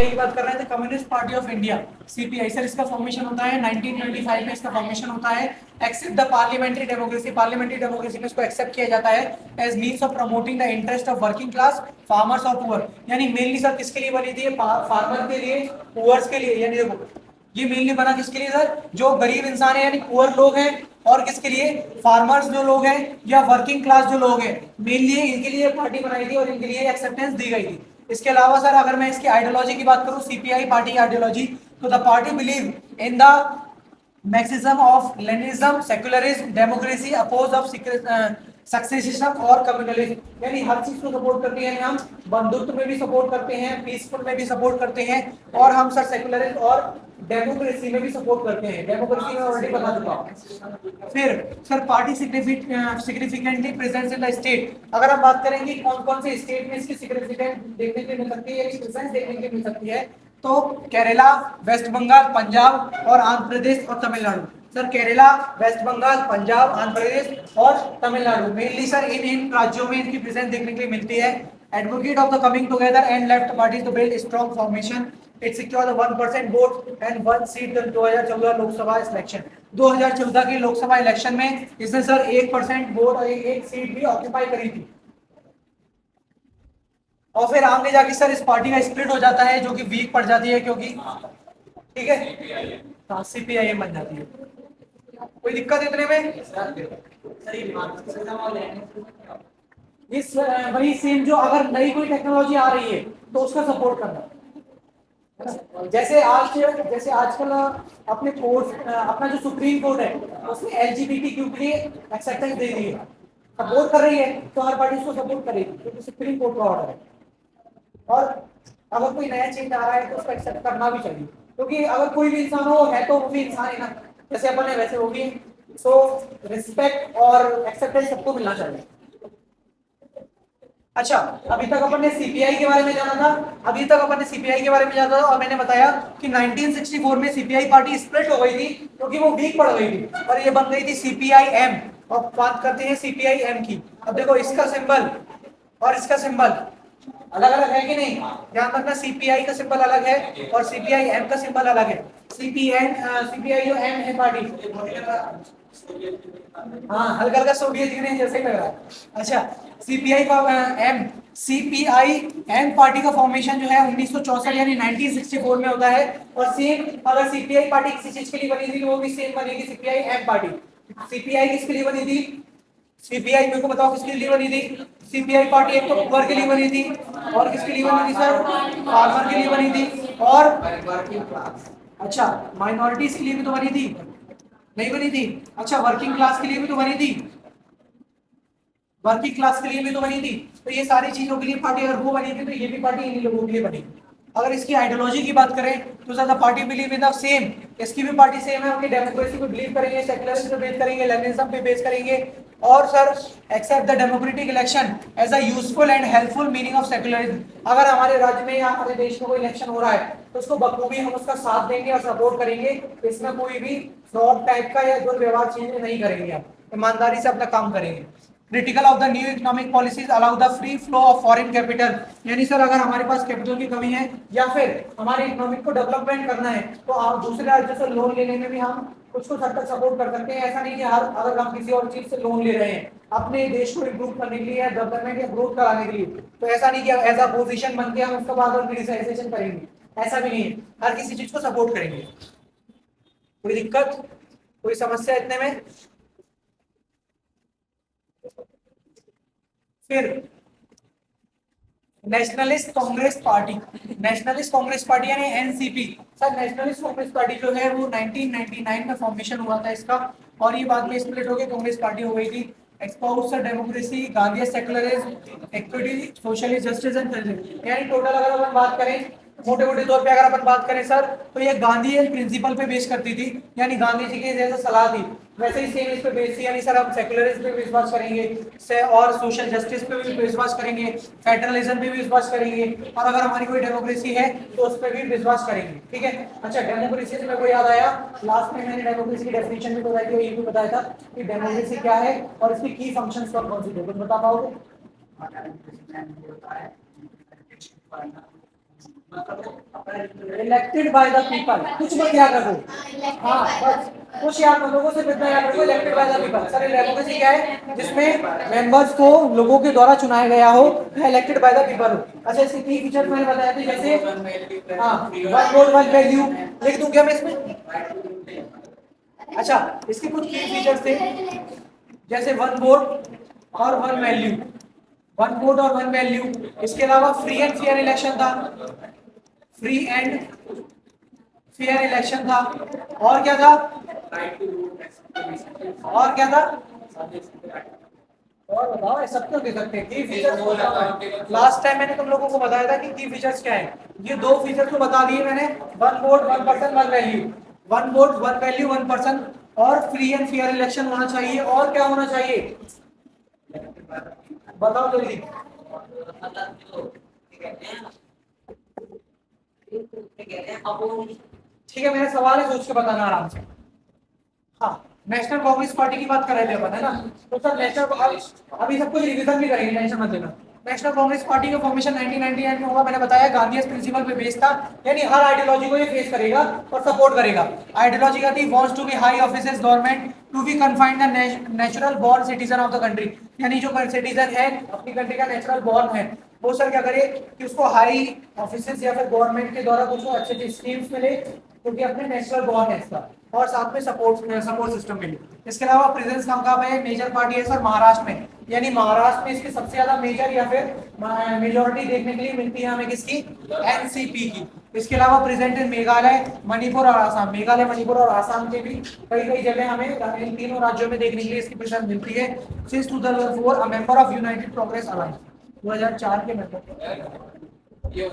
सीपीआई की बात कर रहे हैं, communist party of India, CPI. Sir इसका फॉर्मेशन होता है 1925 में, इसका फॉर्मेशन होता है। Accept the parliamentary democracy, parliamentary democracy में इसको एक्सेप्ट किया जाता है as means of promoting the interest of working class, farmers और पुअर। यानी मेनली सर किसके लिए बनी थी? फार्मर के लिए, पुअर्स के लिए। यानी देखो ये मेनली बना किसके लिए सर? जो गरीब इंसान है यानी पुअर लोग हैं, और किसके लिए? फार्मर्स जो लोग हैं या वर्किंग क्लास जो लोग हैं, मेनली इनके लिए पार्टी बनाई थी और इनके लिए एक्सेप्टेंस दी गई थी। इसके अलावा सर अगर मैं इसकी आइडियोलॉजी की बात करूं, सीपीआई पार्टी की आइडियोलॉजी, तो the party believe in the Marxism of Leninism, secularism, democracy, oppose of secessionism और कम्युनलिज्म। यानी हर चीज को सपोर्ट करते हैं हम, बंधुत्व में भी सपोर्ट करते हैं, पीसफुल में भी सपोर्ट करते हैं, और हम सर सेक्युलरिज्म और डेमोक्रेसी में भी सपोर्ट करते हैं। डेमोक्रेसी में ऑलरेडी बता चुका हूं। फिर sir party significantly presence in the state. अगर हम बात करेंगे कौन कौन से स्टेट में इसकी सिग्निफिकेंट देखने को मिल सकती है, प्रेजेंस देखने को मिल सकती है, तो केरला, वेस्ट बंगाल, पंजाब और आंध्र प्रदेश और तमिलनाडु। सर केरला, वेस्ट बंगाल, पंजाब, आंध्र प्रदेश और तमिलनाडु, मेनली सर इन राज्यों में इनकी प्रेजेंस देखने के लिए मिलती है। Advocate of the coming together and left parties to build strong formation, it secure the 1% vote and 1 seat in 2014 Lok Sabha election. 2014 के लोकसभा इलेक्शन में इसने सर 1% वोट और एक सीट भी ऑक्यूपाई करी थी। और फिर आगे जाके सर इस पार्टी का स्प्लिट हो जाता है, जो कि वीक पड़ जाती है, क्योंकि ठीक है हाँ सीपीआई बन जाती है। कोई दिक्कत इतने में? इस वही सेम, जो अगर नई कोई टेक्नोलॉजी आ रही है तो उसका सपोर्ट करना। जैसे आजकल अपने कोर्ट, अपना जो सुप्रीम कोर्ट है उसने एलजीबीटीक्यू के लिए एक्सेप्टेंस दे दी है, सपोर्ट कर रही है, तो हर पार्टी उसको सपोर्ट करेगी क्योंकि सुप्रीम कोर्ट का ऑर्डर है। और अगर कोई नया चेंज आ रहा है तो उसको एक्सेप्ट करना भी चाहिए, क्योंकि अगर कोई भी इंसान हो है तो वो भी इंसान है ना, जैसे अपन है वैसे वो भी। सो रिस्पेक्ट और एक्सेप्टेंस सबको मिलना चाहिए। अच्छा, अभी तक अपन ने सीपीआई के बारे में जाना था, और मैंने बताया कि 1964 में सीपीआई पार्टी स्प्लिट हो गई थी क्योंकि वो वीक पड़ गई थी और ये बन गई थी सीपीआई एम। और बात करते हैं सीपीआई एम की। अब देखो इसका सिंबल और इसका सिंबल अलग अलग है कि नहीं? ध्यान रखना, सीपीआई का सिंबल अलग है और सीपीआई एम का सिंबल अलग है। सीपीआई जो एम है पार्टी, हाँ हल्का हल्का सोवियत यूनियन जैसे ही लग रहा है। अच्छा, सीपीआई का एम, सीपीआई एम पार्टी का फॉर्मेशन जो है 1964 यानी 1964 में होता है। और सेम अगर सीपीआई पार्टी किसी चीज के लिए बनी थी वो भी सेम बनेगी सीपीआई एम पार्टी। सीपीआई किसके लिए बनी थी? सीपीआई मेरे को बताओ किसके लिए बनी थी? सीपीआई पार्टी एक तो पुअर के लिए बनी थी, और किसके लिए बनी थी सर? फार्मर के लिए बनी थी, और अच्छा माइनॉरिटीज के लिए भी तो बनी थी, नहीं बनी थी? अच्छा वर्किंग क्लास के लिए भी तो बनी थी, वर्किंग क्लास के लिए भी तो बनी थी। तो ये सारी चीजों के लिए पार्टी अगर वो बनी थी तो ये भी पार्टी इन्हीं लोगों के लिए बनी। अगर इसकी आइडियोलॉजी की बात करें तो ज्यादा party believe in the same, इसकी भी पार्टी सेम है, उनकी डेमोक्रेसी को बिलीव करेंगे, सेक्युलरिज्म पे बेस करेंगे, लेनिनिज्म पे बेस करेंगे, और sir accept the democratic election as a useful and helpful meaning of secularism. अगर हमारे राज्य में या हमारे देश में कोई इलेक्शन हो रहा है तो उसको बखूबी हम उसका साथ देंगे और सपोर्ट करेंगे, इसमें कोई भी फ्रॉड टाइप का या दुर्व्यवहार चीजें नहीं करेंगे, आप ईमानदारी से अपना काम करेंगे। Critical of the new economic policies allow the free flow of foreign capital. यानी सर अगर हमारे पास कैपिटल की कमी है या फिर हमारे इकोनॉमिक को डेवलपमेंट करना है तो आप दूसरे राज्यों से लोन लेने में भी हम कुछ हद तक सपोर्ट कर सकते हैं। ऐसा नहीं कि हर अगर हम किसी और चीज से लोन ले रहे हैं अपने देश को इम्प्रूव करने के लिए या डेवलपमेंट या ग्रोथ कराने के लिए, तो ऐसा नहीं कि एज अ पोजिशन बन के हम उसके बाद और क्रिटिसाइजेशन करेंगे, ऐसा भी नहीं है, हर किसी चीज को सपोर्ट करेंगे। कोई दिक्कत, कोई समस्या इतने में? फिर नेशनलिस्ट कांग्रेस पार्टी, नेशनलिस्ट कांग्रेस पार्टी यानी एनसीपी। सर नेशनलिस्ट कांग्रेस पार्टी जो है वो 1999 में फॉर्मेशन हुआ था इसका, और ये बाद में स्प्लिट होकर कांग्रेस पार्टी हो गई थी। Espouse democracy, Gandhi secularism, equity, socialist justice and federalism. यानी टोटल अगर अपन बात करें मोटे मोटे तौर पे अगर अपन बात करें सर तो ये गांधी प्रिंसिपल पे बेस करती थी, यानी गांधी जी की जैसे सलाह थी वैसे ही सेम इस पे बेस थी। यानी सर हम सेक्युलरिज्म पे विश्वास करेंगे से और सोशल जस्टिस पे भी विश्वास करेंगे, फेडरलिज्म पे भी विश्वास करेंगे, और अगर हमारी कोई डेमोक्रेसी है तो उस पर भी विश्वास करेंगे। ठीक है। अच्छा डेमोक्रेसी से मेरे को याद आया, लास्ट में मैंने डेमोक्रेसी की डेफिनेशन भी बताई थी, ये भी बताया था कि डेमोक्रेसी क्या है और इसकी की फंक्शंस कौन सी थे, कुछ बता पाओगे? इलेक्टेड बाय द पीपल, कुछ मत याद रखो। हाँ बस कुछ याद रखो, सिर्फ इतना याद रखो, elected by the people. Sir democracy क्या है? जिसमें मेंबर्स को लोगों के द्वारा चुनाया गया हो, या इलेक्टेड बाय द पीपल हो। अच्छा इसके की फीचर मैंने बताया थे, जैसे हाँ वन वोट वन वैल्यू, लिख दूं क्या मैं इसमें? अच्छा इसके कुछ की फीचर्स थे, जैसे वन वोट और वन वैल्यू, वन वोट और वन वैल्यू। इसके अलावा फ्री एंड फेयर इलेक्शन था, फ्री एंड फेयर इलेक्शन था। और क्या था? और क्या था? और बताओ, ये सब तो दे सकते हैं की फीचर्स। लास्ट टाइम मैंने तुम लोगों को बताया था कि की फीचर्स क्या है। ये दो फीचर्स तो बता दिए मैंने, one vote one person one value, one vote one value one person, और फ्री एंड फेयर इलेक्शन होना चाहिए। और क्या होना चाहिए बताओ जल्दी। ठीक है, मेरा सवाल है, सोच के बताना आराम से। हाँ नेशनल कांग्रेस पार्टी की बात कर रहे थे अपन, है ना? तो सर नेशनल, अभी सब कुछ रिवीजन भी करेंगे, टेंशन मत लेना। नेशनल कांग्रेस पार्टी का फॉर्मेशन 1999 में हुआ, मैंने बताया गांधी प्रिंसिपल पे बेस्ड था, यानी हर आइडियोलॉजी को ये फेस करेगा और सपोर्ट करेगा। आइडियोलॉजी का थी wants to be high officers government to be confined the natural born citizen of the country, यानी जो सिटीजन है अपनी कंट्री का नेचुरल बॉर्न है, वो सर क्या करे कि उसको हाई ऑफिसर्स या फिर गवर्नमेंट के द्वारा कुछ अच्छे अच्छे स्कीम्स मिले, क्योंकि अपने नेशनल बॉर्न है इसका, और साथ में सपोर्ट सिस्टम मिले। इसके अलावा प्रेजेंस कहाँ पे है? मेजर पार्टी है सर महाराष्ट्र में, यानी महाराष्ट्र में इसकी सबसे ज्यादा मेजर या फिर मेजोरिटी देखने के लिए मिलती है हमें किसकी? एनसीपी की। इसके अलावा प्रेजेंट इन मेघालय, मणिपुर और आसाम, मेघालय मणिपुर और आसाम के भी कई कई जगह हमें इन तीनों राज्यों में देखने के लिए इसकी प्रेजेंस मिलती है। Since 2004 a member of United progress alliance, 2004 के मेंबर। ये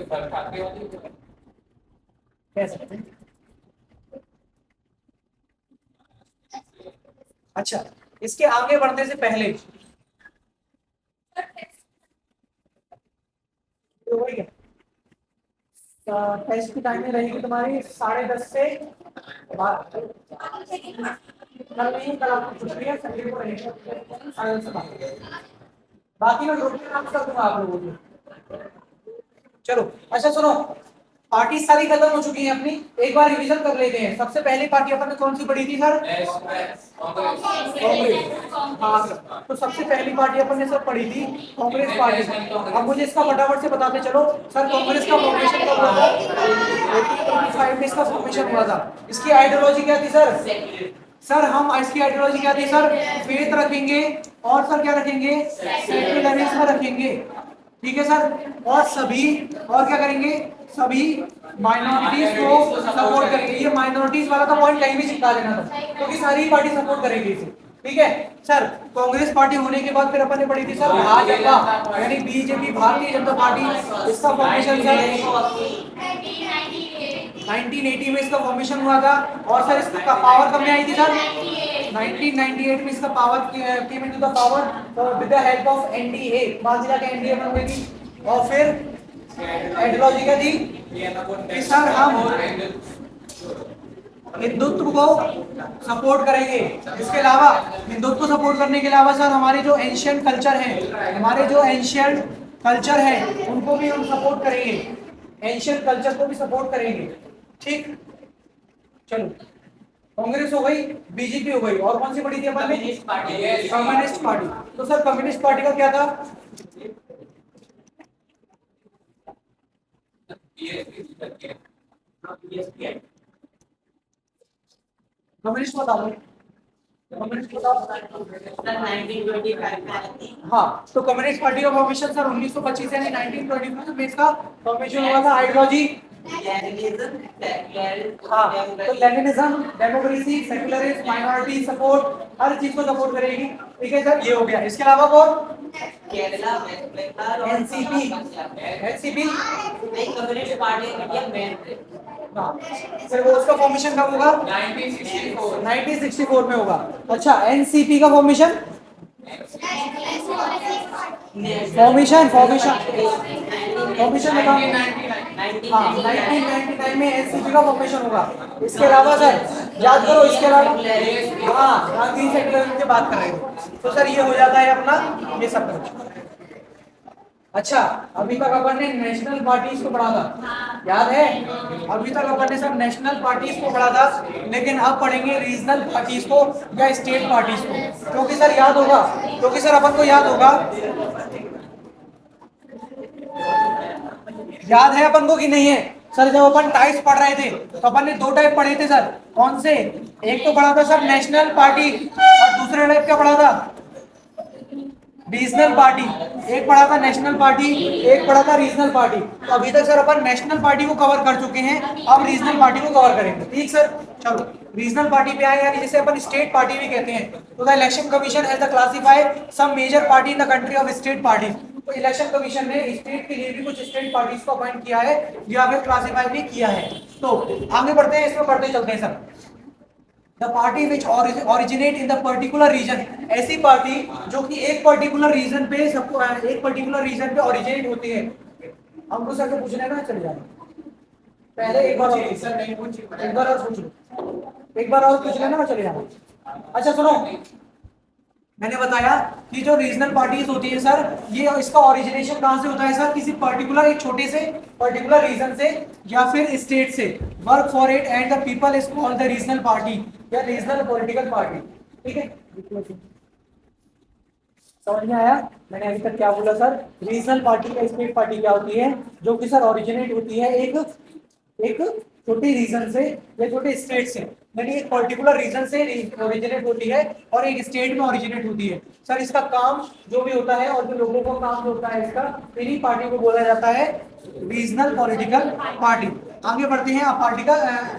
कह सकते हैं। अच्छा इसके आगे बढ़ने से पहले तो वही है, टेस्ट की टाइमिंग रहेगी तुम्हारी 10:30 से 12। कल नहीं, कल आपको छुट्टी है, संडे को रहेगी 10:30 से 12। बाकी मैं ग्रुप में नाम कर दूंगा आप लोगों को। चलो अच्छा सुनो, पार्टी सारी खत्म हो चुकी है अपनी, एक बार रिवीजन कर लेते हैं। सबसे पहली पार्टी अपन ने कौन सी पढ़ी थी सर? कांग्रेस। हाँ सर, तो सबसे पहली पार्टी अपन ने सर पढ़ी थी कांग्रेस पार्टी। अब मुझे इसका फटाफट से बताते चलो सर, कांग्रेस का फॉर्मेशन कब हुआ था? 1825 में इसका फॉर्मेशन हुआ था। इसकी आइडियोलॉजी क्या थी सर? सर हम इसकी आइडियोलॉजी क्या थी सर? फेथ रखेंगे, और सर क्या रखेंगे? सेक्युलरिज्म रखेंगे, ठीक है सर। और सभी, और क्या करेंगे? सभी माइनॉरिटीज को सपोर्ट करेंगे। ये माइनॉरिटीज वाला का पॉइंट कहीं भी चिपका देना था, क्योंकि सारी पार्टी सपोर्ट करेगी इसे, ठीक है सर। कांग्रेस पार्टी होने के बाद फिर अपन ने पढ़ी थी सर भाजपा, यानी बीजेपी, भारतीय जनता पार्टी। इसका फॉर्मेशन सर 1980 में इसका फॉर्मेशन हुआ था। और सर इसका पावर कब में आई थी सर? 1998 में इसका power came into the power with the help of NDA, बाद में जाके एनडीए बन गई थी। और फिर आइडियोलॉजी क्या थी कि सर हम हिंदुत्व को सपोर्ट करेंगे। इसके अलावा हिंदुत्व को सपोर्ट करने के अलावा सर हमारे जो एंशियंट कल्चर है, हमारे जो एंशियंट कल्चर है उनको भी हम सपोर्ट करेंगे, एंशियंट कल्चर को भी सपोर्ट करेंगे, ठीक। चलो कांग्रेस हो गई, बीजेपी हो गई, और कौन सी पड़ी थी अपन ने? Communist party. तो सर कम्युनिस्ट पार्टी का क्या था? कम्युनिस्ट बता दो, कम्युनिस्ट बताओ। हाँ तो कम्युनिस्ट पार्टी का फॉर्मेशन सर 1925 यानी 1925 में इसका फॉर्मेशन हुआ था। आइडियोलॉजी हाँ, तो Leninism, democracy, secularism, minority support, हर चीज को सपोर्ट करेगी, ठीक है सर। ये हो गया। इसके अलावा कौन? NCP, NCP communist party India में। फिर वो उसका फॉर्मेशन कब होगा? 1964 में होगा। अच्छा एनसीपी का फॉर्मेशन, फॉर्मेशन बताओ। हाँ 1999 में एनसीपी का फॉर्मेशन होगा। इसके अलावा सर याद करो, इसके अलावा हाँ गांधी सेक्युलरिज्म की बात कर रहे हो, तो सर ये हो जाता है अपना ये सब कुछ। अच्छा, अभी तक अपन ने नेशनल पार्टीज को पढ़ा था, याद है? अभी तक अपन ने सब नेशनल पार्टीज को पढ़ा था, लेकिन अब पढ़ेंगे रीजनल पार्टीज को या स्टेट पार्टीज को। क्योंकि सर याद होगा, क्योंकि सर अपन को याद होगा, याद है अपन को कि नहीं है? सर जब अपन टाइप्स पढ़ रहे थे तो अपन ने दो टाइप पढ़े थे सर। कौन से? एक तो पढ़ा था सर नेशनल पार्टी, और दूसरे टाइप क्या पढ़ा था? Regional party. एक पढ़ा था नेशनल पार्टी, एक पढ़ा था रीजनल पार्टी। तो अभी तक सर अपन नेशनल पार्टी को कवर कर चुके हैं, अब रीजनल पार्टी को कवर करेंगे। ठीक सर, चलो रीजनल पार्टी पे आए, यानी जिसे अपन स्टेट पार्टी भी कहते हैं। तो the election commission has the classified some major party in the country of state party. तो इलेक्शन कमीशन ने स्टेट के लिए भी कुछ स्टेट पार्टीज को अपॉइंट किया है या फिर क्लासिफाई भी किया है। तो आगे बढ़ते हैं, इसमें पढ़ते चलते हैं sir. The party which originate in the particular region, ऐसी पार्टी जो कि एक पर्टिकुलर रीजन पे सबको, एक पर्टिकुलर रीजन पे ओरिजिनेट होती है। हमको सर से पूछना है ना, चले जाना पहले एक बार और सर नहीं पूछी, एक बार और पूछ लो, एक बार और पूछ लेना, चले जाना। अच्छा सुनो, मैंने बताया कि जो रीजनल पार्टीज होती है सर, ये इसका ओरिजिनेशन कहां से होता है सर? किसी पर्टिकुलर एक छोटे से पर्टिकुलर रीजन से या फिर स्टेट से। Work for it and the people is called the regional party या रीजनल पॉलिटिकल पार्टी। ठीक है, समझ में आया मैंने अभी तक क्या बोला सर? रीजनल पार्टी या स्टेट पार्टी क्या होती है? जो कि सर ओरिजिनेट होती है एक एक छोटे रीजन से या छोटे स्टेट से, यानी एक पर्टिकुलर रीजन से ओरिजिनेट होती है और एक स्टेट में ओरिजिनेट होती है। सर इसका काम जो भी होता है और जो लोगों का काम जो होता है, इसका इन्हीं पार्टी को बोला जाता है रीजनल पॉलिटिकल पार्टी। आगे बढ़ते हैं।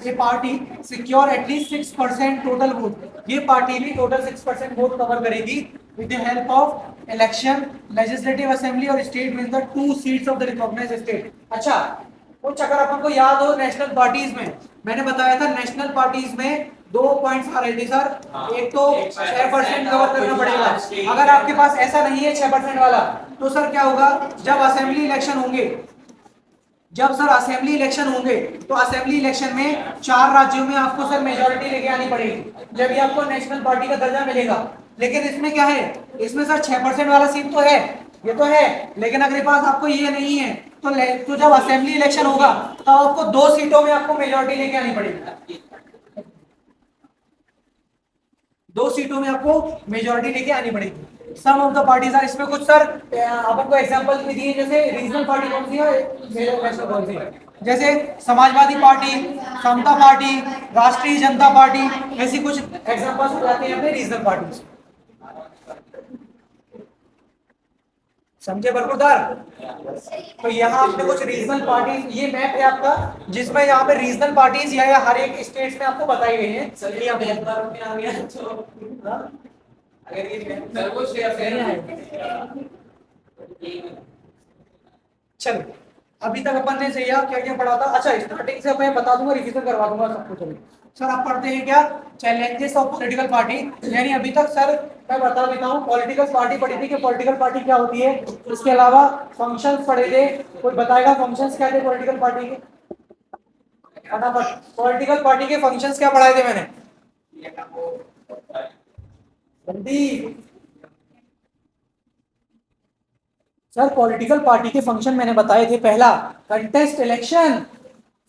ये party secure at least 6% total vote. ये पार्टी भी टोटल 6% वोट कवर करेगी with the help of election, legislative assembly और state with the 2 seats of the recognised state. अच्छा, कुछ अगर अपन को याद हो नेशनल पार्टीज में, मैंने बताया था नेशनल पार्टीज में 2 पॉइंट्स आ रहे थे सर। एक तो 6% कवर करना पड़ेगा। अगर आपके पास ऐसा नहीं है 6% वाला, तो सर क्या होगा? जब असेंबली इलेक्शन होंगे, जब सर असेंबली इलेक्शन होंगे, तो असेंबली इलेक्शन में 4 राज्यों में आपको सर मेजोरिटी लेके आनी पड़ेगी, जब ये आपको नेशनल पार्टी का दर्जा मिलेगा। लेकिन इसमें क्या है? इसमें सर 6% वाला सीट तो है, ये तो है, लेकिन अगर पास आपको ये नहीं है, तो जब असेंबली इलेक्शन होगा तो आपको 2 सीटों में आपको मेजोरिटी लेके आनी पड़ेगी। 2 सीटों में आपको मेजोरिटी लेके आनी पड़ेगी। सम ऑफ द पार्टीज आर, इसमें कुछ सर अपन को एग्जांपल भी दिए, जैसे रीजनल पार्टी कौन सी है, नेशनल कौन सी है, जैसे समाजवादी पार्टी, समता पार्टी, राष्ट्रीय जनता पार्टी, ऐसी कुछ एग्जांपल्स हो जाते हैं अपने रीजनल पार्टी। समझे बरकूदार? तो यहाँ आपने कुछ रीजनल पार्टीज, ये मैप है आपका जिसमें यहाँ पे रीजनल पार्टीज या हर एक स्टेट्स में आपको बताई गई है। चलिए यहाँ पे आ गया तो अगर ये सर्वो शेयर है। चलो, अभी तक अपन ने सही क्या क्या पढ़ा था? अच्छा, स्टार्टिंग से मैं बता दूंगा, रिवीजन करवा दूंगा सब कुछ। अभी सर आप पढ़ते हैं क्या? Challenges of political party. यानी अभी तक सर मैं बता देता हूँ, पॉलिटिकल पार्टी पढ़ी थी कि पॉलिटिकल पार्टी क्या होती है, इसके अलावा फंक्शंस पढ़े थे। कोई बताएगा फंक्शंस क्या थे पॉलिटिकल पार्टी के? फटाफट, पॉलिटिकल पार्टी के फंक्शंस क्या पढ़ाए थे मैंने? जल्दी सर, पॉलिटिकल पार्टी के फंक्शन मैंने बताए थे। पहला, कंटेस्ट इलेक्शन।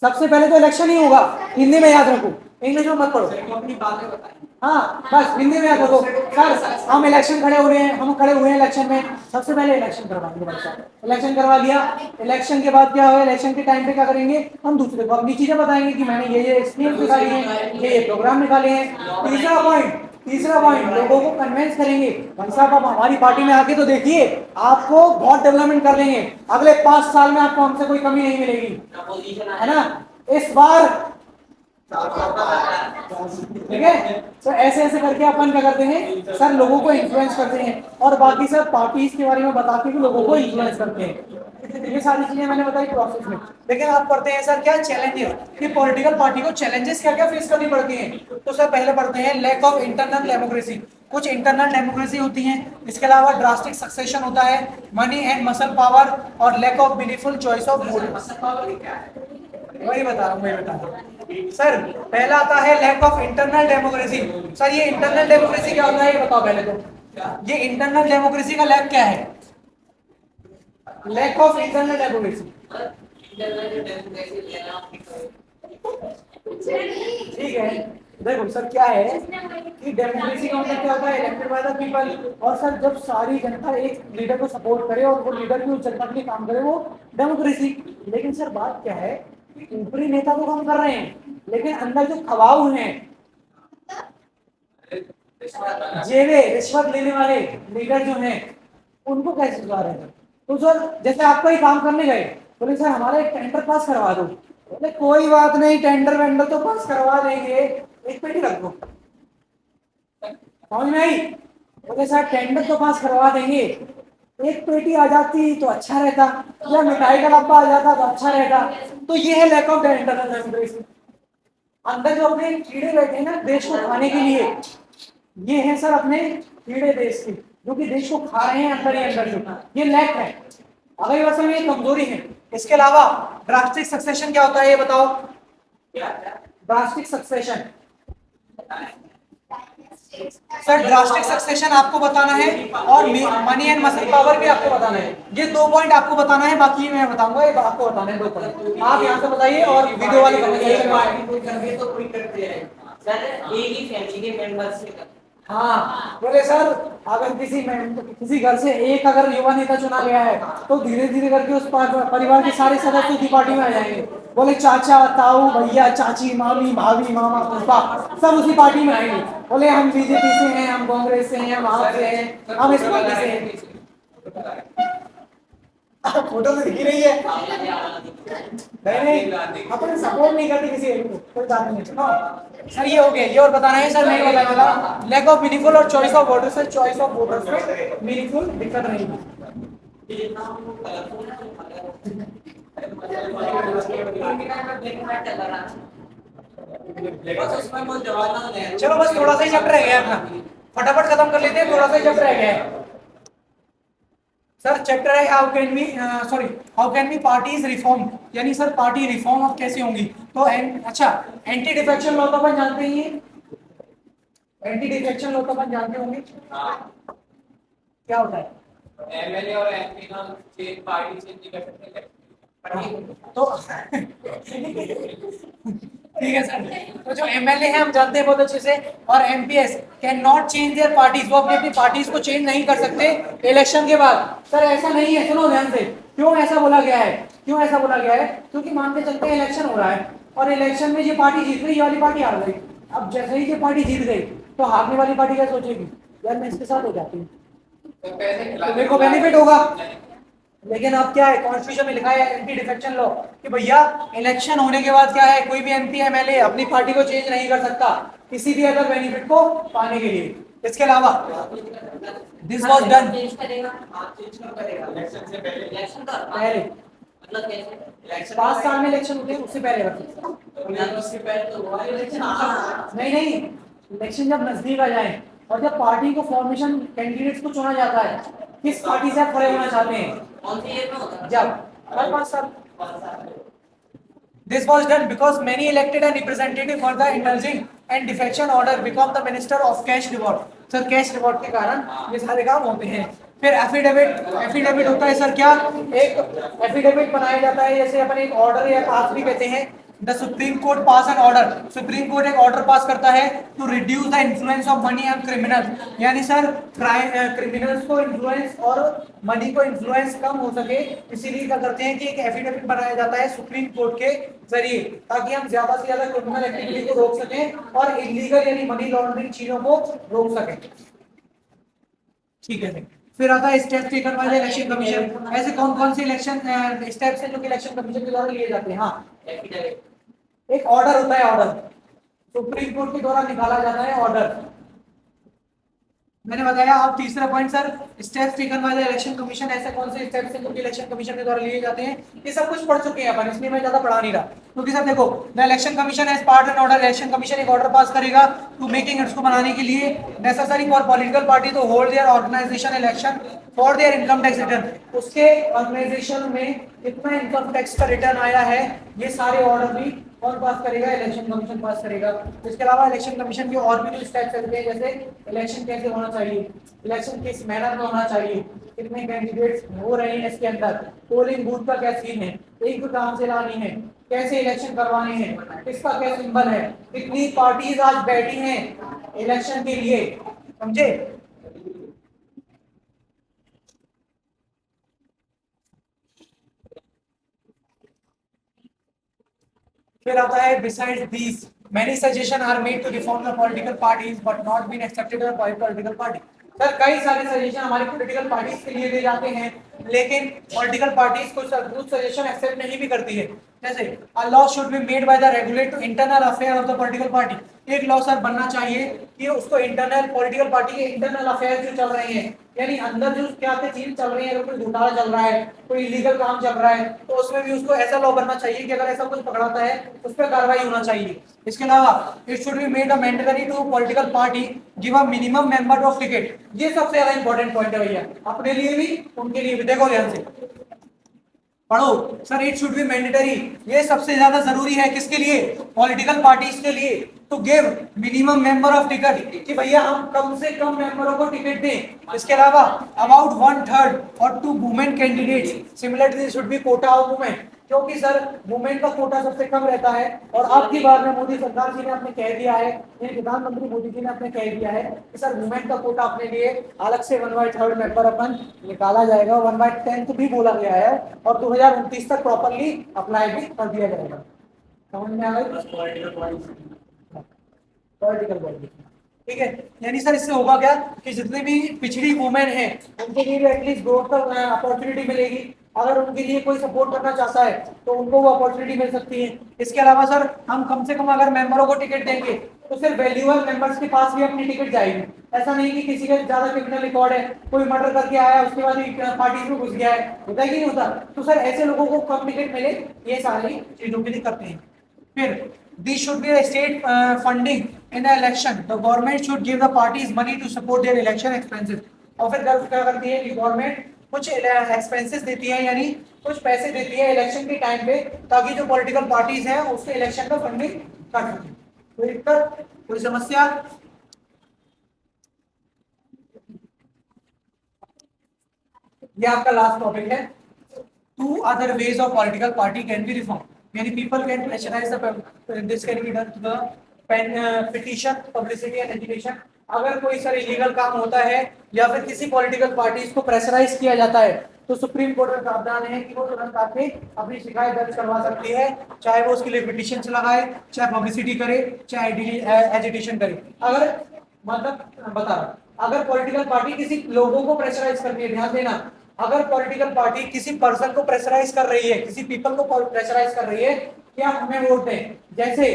सबसे पहले तो इलेक्शन ही होगा, हिंदी में याद रखो, इंग्लिश में मत पढ़ो। अपनी बातें बताएं। हाँ बस हिंदी में याद रखो। सर हम इलेक्शन खड़े हो रहे हैं, हम खड़े हुए हैं इलेक्शन में, सबसे पहले इलेक्शन करवाएंगे बच्चा। इलेक्शन करवा लिया, इलेक्शन के बाद क्या होगा? इलेक्शन के टाइम पे क्या करेंगे? हम दूसरे को अपनी चीजें बताएंगे कि मैंने ये स्कीम निकाली है, ये प्रोग्राम निकाले हैं। तीसरा पॉइंट, लोगों को कन्विंस करेंगे, भाई साहब आप हमारी पार्टी में आके तो देखिए, आपको बहुत डेवलपमेंट कर लेंगे, अगले 5 साल में आपको हमसे कोई कमी नहीं मिलेगी, है ना? इस बार ठीक है। तो ऐसे ऐसे करके अपन क्या करते हैं सर? लोगों को इन्फ्लुएंस करते हैं, और बाकी सर पार्टीज के बारे में बता के भी लोगों को इन्फ्लुएंस करते हैं। ये सारी चीजें मैंने बताई प्रोसेस में। लेकिन आप पढ़ते हैं सर क्या चैलेंजेस, कि पॉलिटिकल पार्टी को चैलेंजेस क्या क्या फेस करनी पड़ती हैं। तो सर पहले पढ़ते हैं लैक ऑफ इंटरनल डेमोक्रेसी। कुछ इंटरनल डेमोक्रेसी होती है, इसके अलावा ड्रास्टिक सक्सेशन होता है, मनी एंड मसल पावर, और lack of meaningful choice of vote. वही बता रहा हूँ सर। पहला आता है lack of internal democracy. Sir ये इंटरनल डेमोक्रेसी क्या होता है ये बताओ पहले तो। ये इंटरनल डेमोक्रेसी का लैक क्या है? Lack of internal democracy. ठीक है, देखो सर क्या है कि डेमोक्रेसी का मतलब क्या होता है, इलेक्टेड बाय द पीपल। और सर जब सारी जनता एक लीडर को सपोर्ट करे और वो लीडर भी उस जनता के लिए काम करे, वो डेमोक्रेसी। लेकिन सर बात क्या है कि ऊपरी नेता तो काम कर रहे हैं, लेकिन अंदर जो खवाऊ हैं, जेवे रिश्वत लेने वाले लीडर जो हैं, उनको कैसे सुधार है? तो सर जैसे आपका ही काम करने गए, बोले सर हमारा एक टेंडर पास करवा दो, बोले कोई बात नहीं, टेंडर वेंडर तो पास करवा देंगे, एक पेटी रख दो। समझ में आई? बोले सर टेंडर तो पास करवा देंगे, एक पेटी आ जाती तो अच्छा रहता, या मिठाई का डब्बा आ जाता तो अच्छा रहता। तो ये है लैक ऑफ इंटरनल डेमोक्रेसी। अंदर जो अपने कीड़े बैठे हैं ना देश को खाने के लिए, ये है सर अपने कीड़े देश के, जो कि देश को खा रहे हैं अंदर ही अंदर से। ये लैक है, अगर ये वैसे में ये कमजोरी है। इसके अलावा ड्रास्टिक सक्सेशन क्या होता है, ये बताओ। Drastic succession, sir drastic succession आपको बताना है, और मनी एंड मसल पावर भी आपको बताना है। ये 2 पॉइंट आपको बताना है, बाकी मैं बताऊंगा, ये आपको बताना है 2 पॉइंट। आप यहाँ से बताइए और वीडियो वाले तो कोई करते हैं सर, एक ही फैमिली के मेंबर से। हाँ बोले सर अगर किसी घर से एक अगर युवा नेता चुना गया है, तो धीरे धीरे करके उस परिवार के सारे सदस्य उसी पार्टी में आ जाएंगे। बोले चाचा ताऊ भैया चाची मामी भाभी मामा फूफा सब उसी पार्टी में आएंगे। बोले हम बीजेपी से हैं, हम कांग्रेस से हैं, हम आप से हैं, हम इस पार्टी से हैं। फोटो तो दिख ही रही है। नहीं अपन सपोर्ट नहीं करते किसी एक को, कोई बात नहीं। सुनो सर ये हो गया, ये और बताना है सर, नहीं बताने वाला। लैक ऑफ मीनिंगफुल और choice of voters, sir choice of voters में मीनिंगफुल दिक्कत नहीं है। चलो बस थोड़ा सा ही चैप्टर रह गया अपना, फटाफट खत्म कर लेते हैं, थोड़ा सा ही चैप्टर रह गया है सर। चैप्टर है how can be parties reform, यानी सर पार्टी रिफॉर्म अब कैसे होंगी। तो अच्छा एंटी डिफेक्शन लॉ तो अपन जानते ही हैं, एंटी डिफेक्शन लॉ तो अपन जानते होंगे क्या होता है। एमएलए और एमपी ना चेंज पार्टी चेंज नहीं कर सकते तो ठीक है सर। तो जो एमएलए हैं हम जानते हैं बहुत अच्छे से, और MPS can not change their parties, वो अपनी अपनी पार्टीज को चेंज नहीं कर सकते इलेक्शन के बाद। सर ऐसा नहीं है, सुनो ध्यान से, क्यों ऐसा बोला गया है, क्यों ऐसा बोला गया है, क्योंकि मानते चलते हैं इलेक्शन हो रहा है, और इलेक्शन में ये पार्टी जीत गई, ये वाली पार्टी हार गई। अब जैसे ही ये पार्टी जीत गई, तो हारने वाली पार्टी क्या सोचेगी, यार मैं इसके साथ हो जाती हूँ तो मेरे को बेनिफिट होगा। लेकिन अब क्या है, कॉन्स्टिट्यूशन में लिखा है एंटी डिफेक्शन लॉ कि भैया इलेक्शन होने के बाद क्या है, कोई भी एमपी एमएलए अपनी पार्टी को चेंज नहीं कर सकता किसी भी अदर बेनिफिट को पाने के लिए। इसके अलावा दिस वाज डन पहले, मतलब कैसे 5 साल में इलेक्शन होते हैं, उससे पहले नहीं, इलेक्शन जब नजदीक आ जाए और जब पार्टी को फॉर्मेशन कैंडिडेट्स को चुना जाता है, किस पार्टी से आप खड़े होना चाहते हैं, जब हर 5 साल। This was done because many elected and representative for the indulging and defection order become the minister of cash reward. Sir cash reward के कारण ये सारे काम होते हैं। फिर एफिडेविट होता है सर, क्या एक एफिडेविट बनाया जाता है, जैसे अपन एक ऑर्डर या पास भी कहते हैं। The supreme court pass an order, supreme court एक ऑर्डर पास करता है to reduce the influence of money and criminal, यानी सर क्रिमिनल्स को इन्फ्लुएंस और मनी को इन्फ्लुएंस कम हो सके, इसीलिए क्या करते हैं कि एक एफिडेविट बनाया जाता है सुप्रीम कोर्ट के जरिए, ताकि हम ज्यादा से ज्यादा क्रिमिनल एक्टिविटी को रोक सकें और इलीगल यानी मनी लॉन्ड्रिंग चीजों को रोक सकें। ठीक है, फिर आता है steps taken by the election commission. ऐसे कौन कौन से इलेक्शन स्टेप्स हैं जो कि इलेक्शन कमीशन के द्वारा लिए जाते हैं। हाँ, एक ऑर्डर होता है, ऑर्डर सुप्रीम कोर्ट के द्वारा निकाला जाता है ऑर्डर। मैंने बताया आप तीसरा point sir, steps taken by the election commission, ऐसे कौन से स्टेप्स हैं जो कि इलेक्शन कमीशन के द्वारा लिए जाते हैं। ये सब कुछ पढ़ चुके हैं अपन, इसलिए मैं ज्यादा पढ़ा नहीं रहा, क्योंकि सर देखो the election commission as part and order, election commission एक ऑर्डर पास करेगा टू मेकिंग इसको बनाने के लिए necessary for political party to hold their organisation election for their income tax return. उसके ऑर्गेनाइजेशन में कितना इनकम टैक्स का रिटर्न आया है, ये सारे ऑर्डर भी कौन पास करेगा? इलेक्शन कमीशन पास करेगा। इसके अलावा इलेक्शन कमीशन के और भी कुछ स्टेप्स चलते हैं, जैसे इलेक्शन कैसे होना चाहिए, इलेक्शन किस मैनर में होना चाहिए, कितने कैंडिडेट्स हो रहे हैं इसके अंदर, पोलिंग बूथ का क्या सीन है, एक कहाँ से लानी है, कैसे इलेक्शन करवाने हैं, किसका क्या सिंबल है, कितनी पार्टीज आज बैठी हैं इलेक्शन के लिए, समझे? फिर आता है besides these many suggestions are made to reform the political parties but not been accepted by political party। Sir कई सारे सजेशन हमारी पॉलिटिकल पार्टीज के लिए दिए जाते हैं, लेकिन पॉलिटिकल पार्टीज कुछ सजेशन एक्सेप्ट नहीं भी करती है। जैसे a law should be made by the regulate internal affair of the political party. एक लॉ सर बनना चाहिए कि उसको इंटरनल पॉलिटिकल पार्टी के इंटरनल अफेयर जो चल रहे हैं, यानी अंदर जो क्या क्या चीज चल रही है, अगर कोई घोटाला चल रहा है, कोई इलीगल काम चल रहा है, तो उसमें भी उसको ऐसा लॉ बनना चाहिए कि अगर ऐसा कुछ पकड़ाता है उस पर कार्रवाई होना चाहिए। इसके अलावा it should be made a mandatory to political party give a minimum member of ticket. ये सबसे ज्यादा इंपॉर्टेंट पॉइंट है भैया, अपने लिए भी उनके लिए भी। देखो ध्यान से पढ़ो sir, it should be mandatory, ये सबसे ज्यादा जरूरी है किसके लिए? पॉलिटिकल पार्टीज के लिए। To give minimum member of ticket, कि भैया हम कम से कम मेंबरों को टिकट दें। इसके अलावा अबाउट 1/3 और 2 women candidates, similarly should be Kota of women, क्योंकि सर वुमेन का कोटा सबसे कम रहता है। और आपकी बार में मोदी सरकार जी ने अपने कह दिया है, प्रधानमंत्री मोदी जी ने अपने कह दिया है कि सर वुमेन का कोटा अपने लिए अलग से 1/3 मेंबर अपन निकाला जाएगा, 1/10 भी बोला गया है, और 2029 तक प्रॉपरली अप्लाई भी कर दिया जाएगा। समझ में आ गई? पॉलिटिकल बॉडी, ठीक है। यानी सर इससे होगा क्या कि जितने भी पिछड़ी वुमेन हैं उनके लिए एटलीस्ट ग्रोथ का अपॉर्चुनिटी मिलेगी। अगर उनके लिए कोई सपोर्ट करना चाहता है तो उनको वो अपॉर्चुनिटी मिल सकती है। इसके अलावा सर हम कम से कम अगर मेंबरों को टिकट देंगे तो सिर्फ वैल्यूएबल मेंबर्स के पास भी अपनी टिकट जाएगी। ऐसा नहीं कि किसी का ज्यादा क्रिमिनल रिकॉर्ड है, कोई मर्डर करके आया उसके बाद पार्टी में घुस गया है, होता है कि नहीं होता? तो सर ऐसे लोगों को कम टिकट मिले, ये सारी चीजों के लिए करते हैं। फिर this should be a state funding in the election, the government should give the parties money to support their election expenses। और फिर क्या करती है कि गवर्नमेंट कुछ एक्सपेंसेस देती है, यानी कुछ पैसे देती है इलेक्शन के टाइम पे, ताकि जो पॉलिटिकल पार्टीज हैं उसके इलेक्शन का फंडिंग कर सकें। कोई दिक्कत, कोई समस्या? ये आपका लास्ट टॉपिक है। Two other ways of political party can be reform, यानी people can pressurise the this can be done to the petition, publicity and education. अगर कोई सर इलीगल काम होता है या फिर किसी पॉलिटिकल पार्टीज को प्रेशराइज किया जाता है तो सुप्रीम कोर्ट का प्रावधान है कि वो तुरंत आके अपनी शिकायत दर्ज करवा सकती है, चाहे वो उसके लिए पिटीशन लगाए, चाहे पब्लिसिटी करे, चाहे एजुटेशन करे। अगर मतलब बता रहा, अगर पॉलिटिकल पार्टी किसी लोगों को प्रेशराइज करती है, ध्यान देना, अगर पॉलिटिकल पार्टी किसी पर्सन को प्रेशराइज कर रही है, किसी पीपल को प्रेशराइज कर रही है कि आप हमें वोट दें, जैसे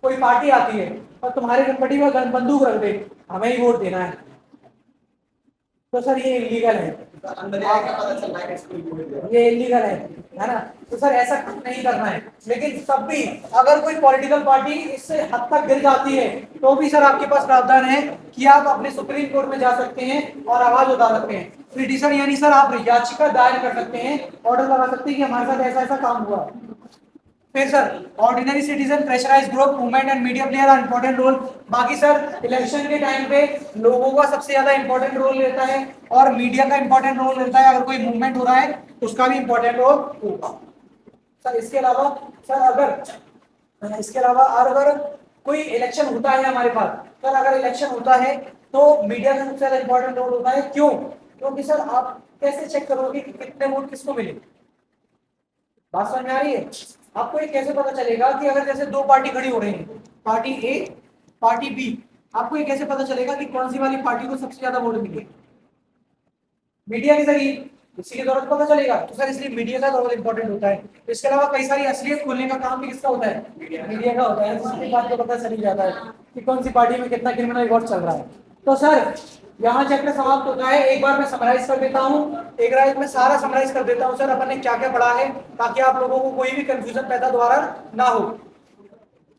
कोई पार्टी आती है और तुम्हारे गणपति में बंदूक रख दे, हमें ही वोट देना है, तो सर ये इलीगल है, ये इलीगल है ना? तो सर ऐसा नहीं करना है। लेकिन तब भी अगर कोई पॉलिटिकल पार्टी इससे हद तक गिर जाती है तो भी सर आपके पास प्रावधान है कि आप अपने सुप्रीम कोर्ट में जा सकते हैं और आवाज उठा सकते हैं। पिटीशन यानी सर आप याचिका दायर कर सकते हैं, ऑर्डर लगा सकते हैं कि हमारे साथ ऐसा ऐसा काम हुआ। फिर sir ordinary citizen, pressurise group, movement and media play are important role. बाकी सर इलेक्शन के टाइम पे लोगों का सबसे ज्यादा इंपॉर्टेंट रोल रहता है और मीडिया का इंपॉर्टेंट रोल रहता है। अगर कोई मूवमेंट हो रहा है उसका भी इंपॉर्टेंट रोल होगा सर। इसके अलावा सर अगर कोई इलेक्शन होता है हमारे पास, सर अगर इलेक्शन होता है तो मीडिया का सबसे ज्यादा इंपॉर्टेंट रोल होता है। क्यों? क्योंकि सर आप कैसे चेक करोगे कि कितने वोट किसको मिले? बात समझ में आ रही है? आपको ये कैसे पता चलेगा कि अगर जैसे दो पार्टी खड़ी हो रही है, पार्टी ए पार्टी बी, आपको ये कैसे पता चलेगा कि कौन सी वाली पार्टी को सबसे ज्यादा वोट मिले? मीडिया के जरिए, इसी के दौरान पता चलेगा। तो सर इसलिए मीडिया का रोल इंपॉर्टेंट होता है। इसके अलावा कई सारी असलियत खोलने का काम भी किसका होता है? मीडिया का होता है। इसके बाद को पता चल ही जाता है कि कौन सी पार्टी में कितना क्रिमिनल रिकॉर्ड चल रहा है। तो सर यहाँ चैप्टर समाप्त होता है। एक बार मैं समराइज कर देता हूँ, एक राइज में सारा समराइज कर देता हूँ सर अपन ने क्या क्या पढ़ा है, ताकि आप लोगों को कोई भी कंफ्यूजन पैदा दोबारा ना हो।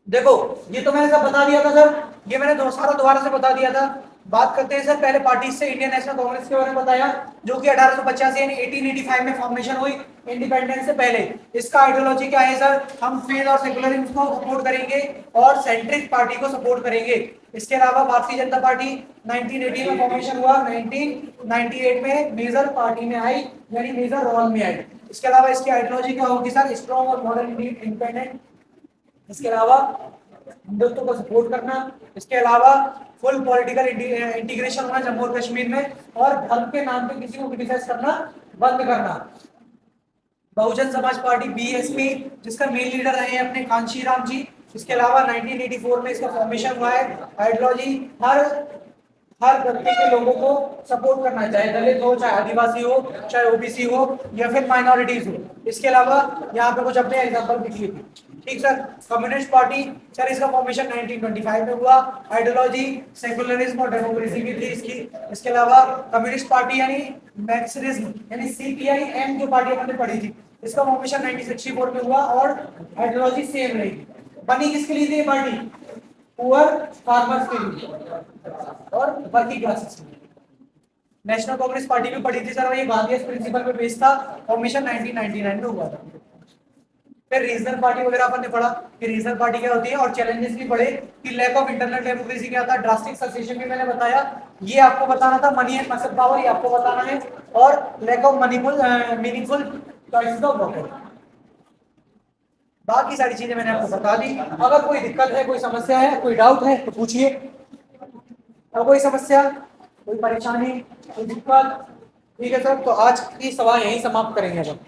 देखो ये तो मैंने सब बता दिया था सर, ये मैंने सारा दोबारा से बता दिया था। बात करते हैं सर पहले पार्टी से। इंडियन नेशनल कांग्रेस के बारे में बताया, जो कि 1885 यानी 1885 में फॉर्मेशन हुई। इंडिपेंडेंस से पहले। इसका आइडियोलॉजी क्या है सर? हम फेथ और सेकुलरिज्म को सपोर्ट करेंगे और सेंट्रिक पार्टी को सपोर्ट करेंगे। इसके अलावा भारतीय जनता पार्टी 1980 में फॉर्मेशन हुआ, 1998 में मेजर पार्टी में आई, यानी मेजर रोल में आई। इसके अलावा इसकी आइडियोलॉजी क्या होगी सर? स्ट्रॉन्ग और मॉडर्न इंडिपेंडेंट। इसके अलावा हिंदुत्व को सपोर्ट करना। इसके अलावा फुल पॉलिटिकल इंटीग्रेशन होना जम्मू और कश्मीर में, और धर्म के नाम पे किसी को क्रिटिसाइज करना बंद करना। बहुजन समाज पार्टी बीएसपी, जिसका मेन लीडर रहे हैं अपने कांशी राम जी। इसके अलावा 1984 में इसका फॉर्मेशन हुआ है। आइडियोलॉजी हर धरती के लोगों को सपोर्ट करना, चाहे दलित हो, चाहे आदिवासी हो, चाहे ओबीसी हो, या फिर माइनॉरिटीज हो। इसके अलावा यहाँ पे कुछ अपने एग्जांपल भी दिए थे। ठीक सर। कम्युनिस्ट पार्टी सर, इसका फॉर्मेशन 1925 में हुआ। आइडियोलॉजी सेकुलरिज्म और डेमोक्रेसी भी थी इसकी। इसके अलावा कम्युनिस्ट पार्टी यानी मार्क्सिज्म यानी सीपीआई एम जो पार्टी हमने पढ़ी थी, इसका फॉर्मेशन 1964 में हुआ और आइडियोलॉजी सेम रही। बनी किसके लिए थी ये पार्टी? पुअर फार्मर्स के लिए और वर्किंग क्लासेस के लिए। नेशनल कांग्रेस पार्टी भी पढ़ी थी सर, और ये गांधी प्रिंसिपल पे बेस्ड था। फॉर्मेशन 1999 में हुआ था। फिर रीजनल पार्टी वगैरह अपन ने पढ़ा कि रीजनल पार्टी क्या होती है, और चैलेंजेस भी पढ़े कि लैक ऑफ इंटरनल डेमोक्रेसी क्या था, ड्रास्टिक सक्सेशन भी मैंने बताया, ये आपको बताना था, मनी एंड मसल पावर ये आपको बताना है, और lack of meaningful choices of voter. बाकी सारी चीजें मैंने आपको बता दी। अगर कोई दिक्कत है, कोई समस्या है, कोई डाउट है तो पूछिए। और कोई समस्या, कोई परेशानी, कोई दिक्कत? ठीक है सर, तो आज की सभा यहीं समाप्त करेंगे हम।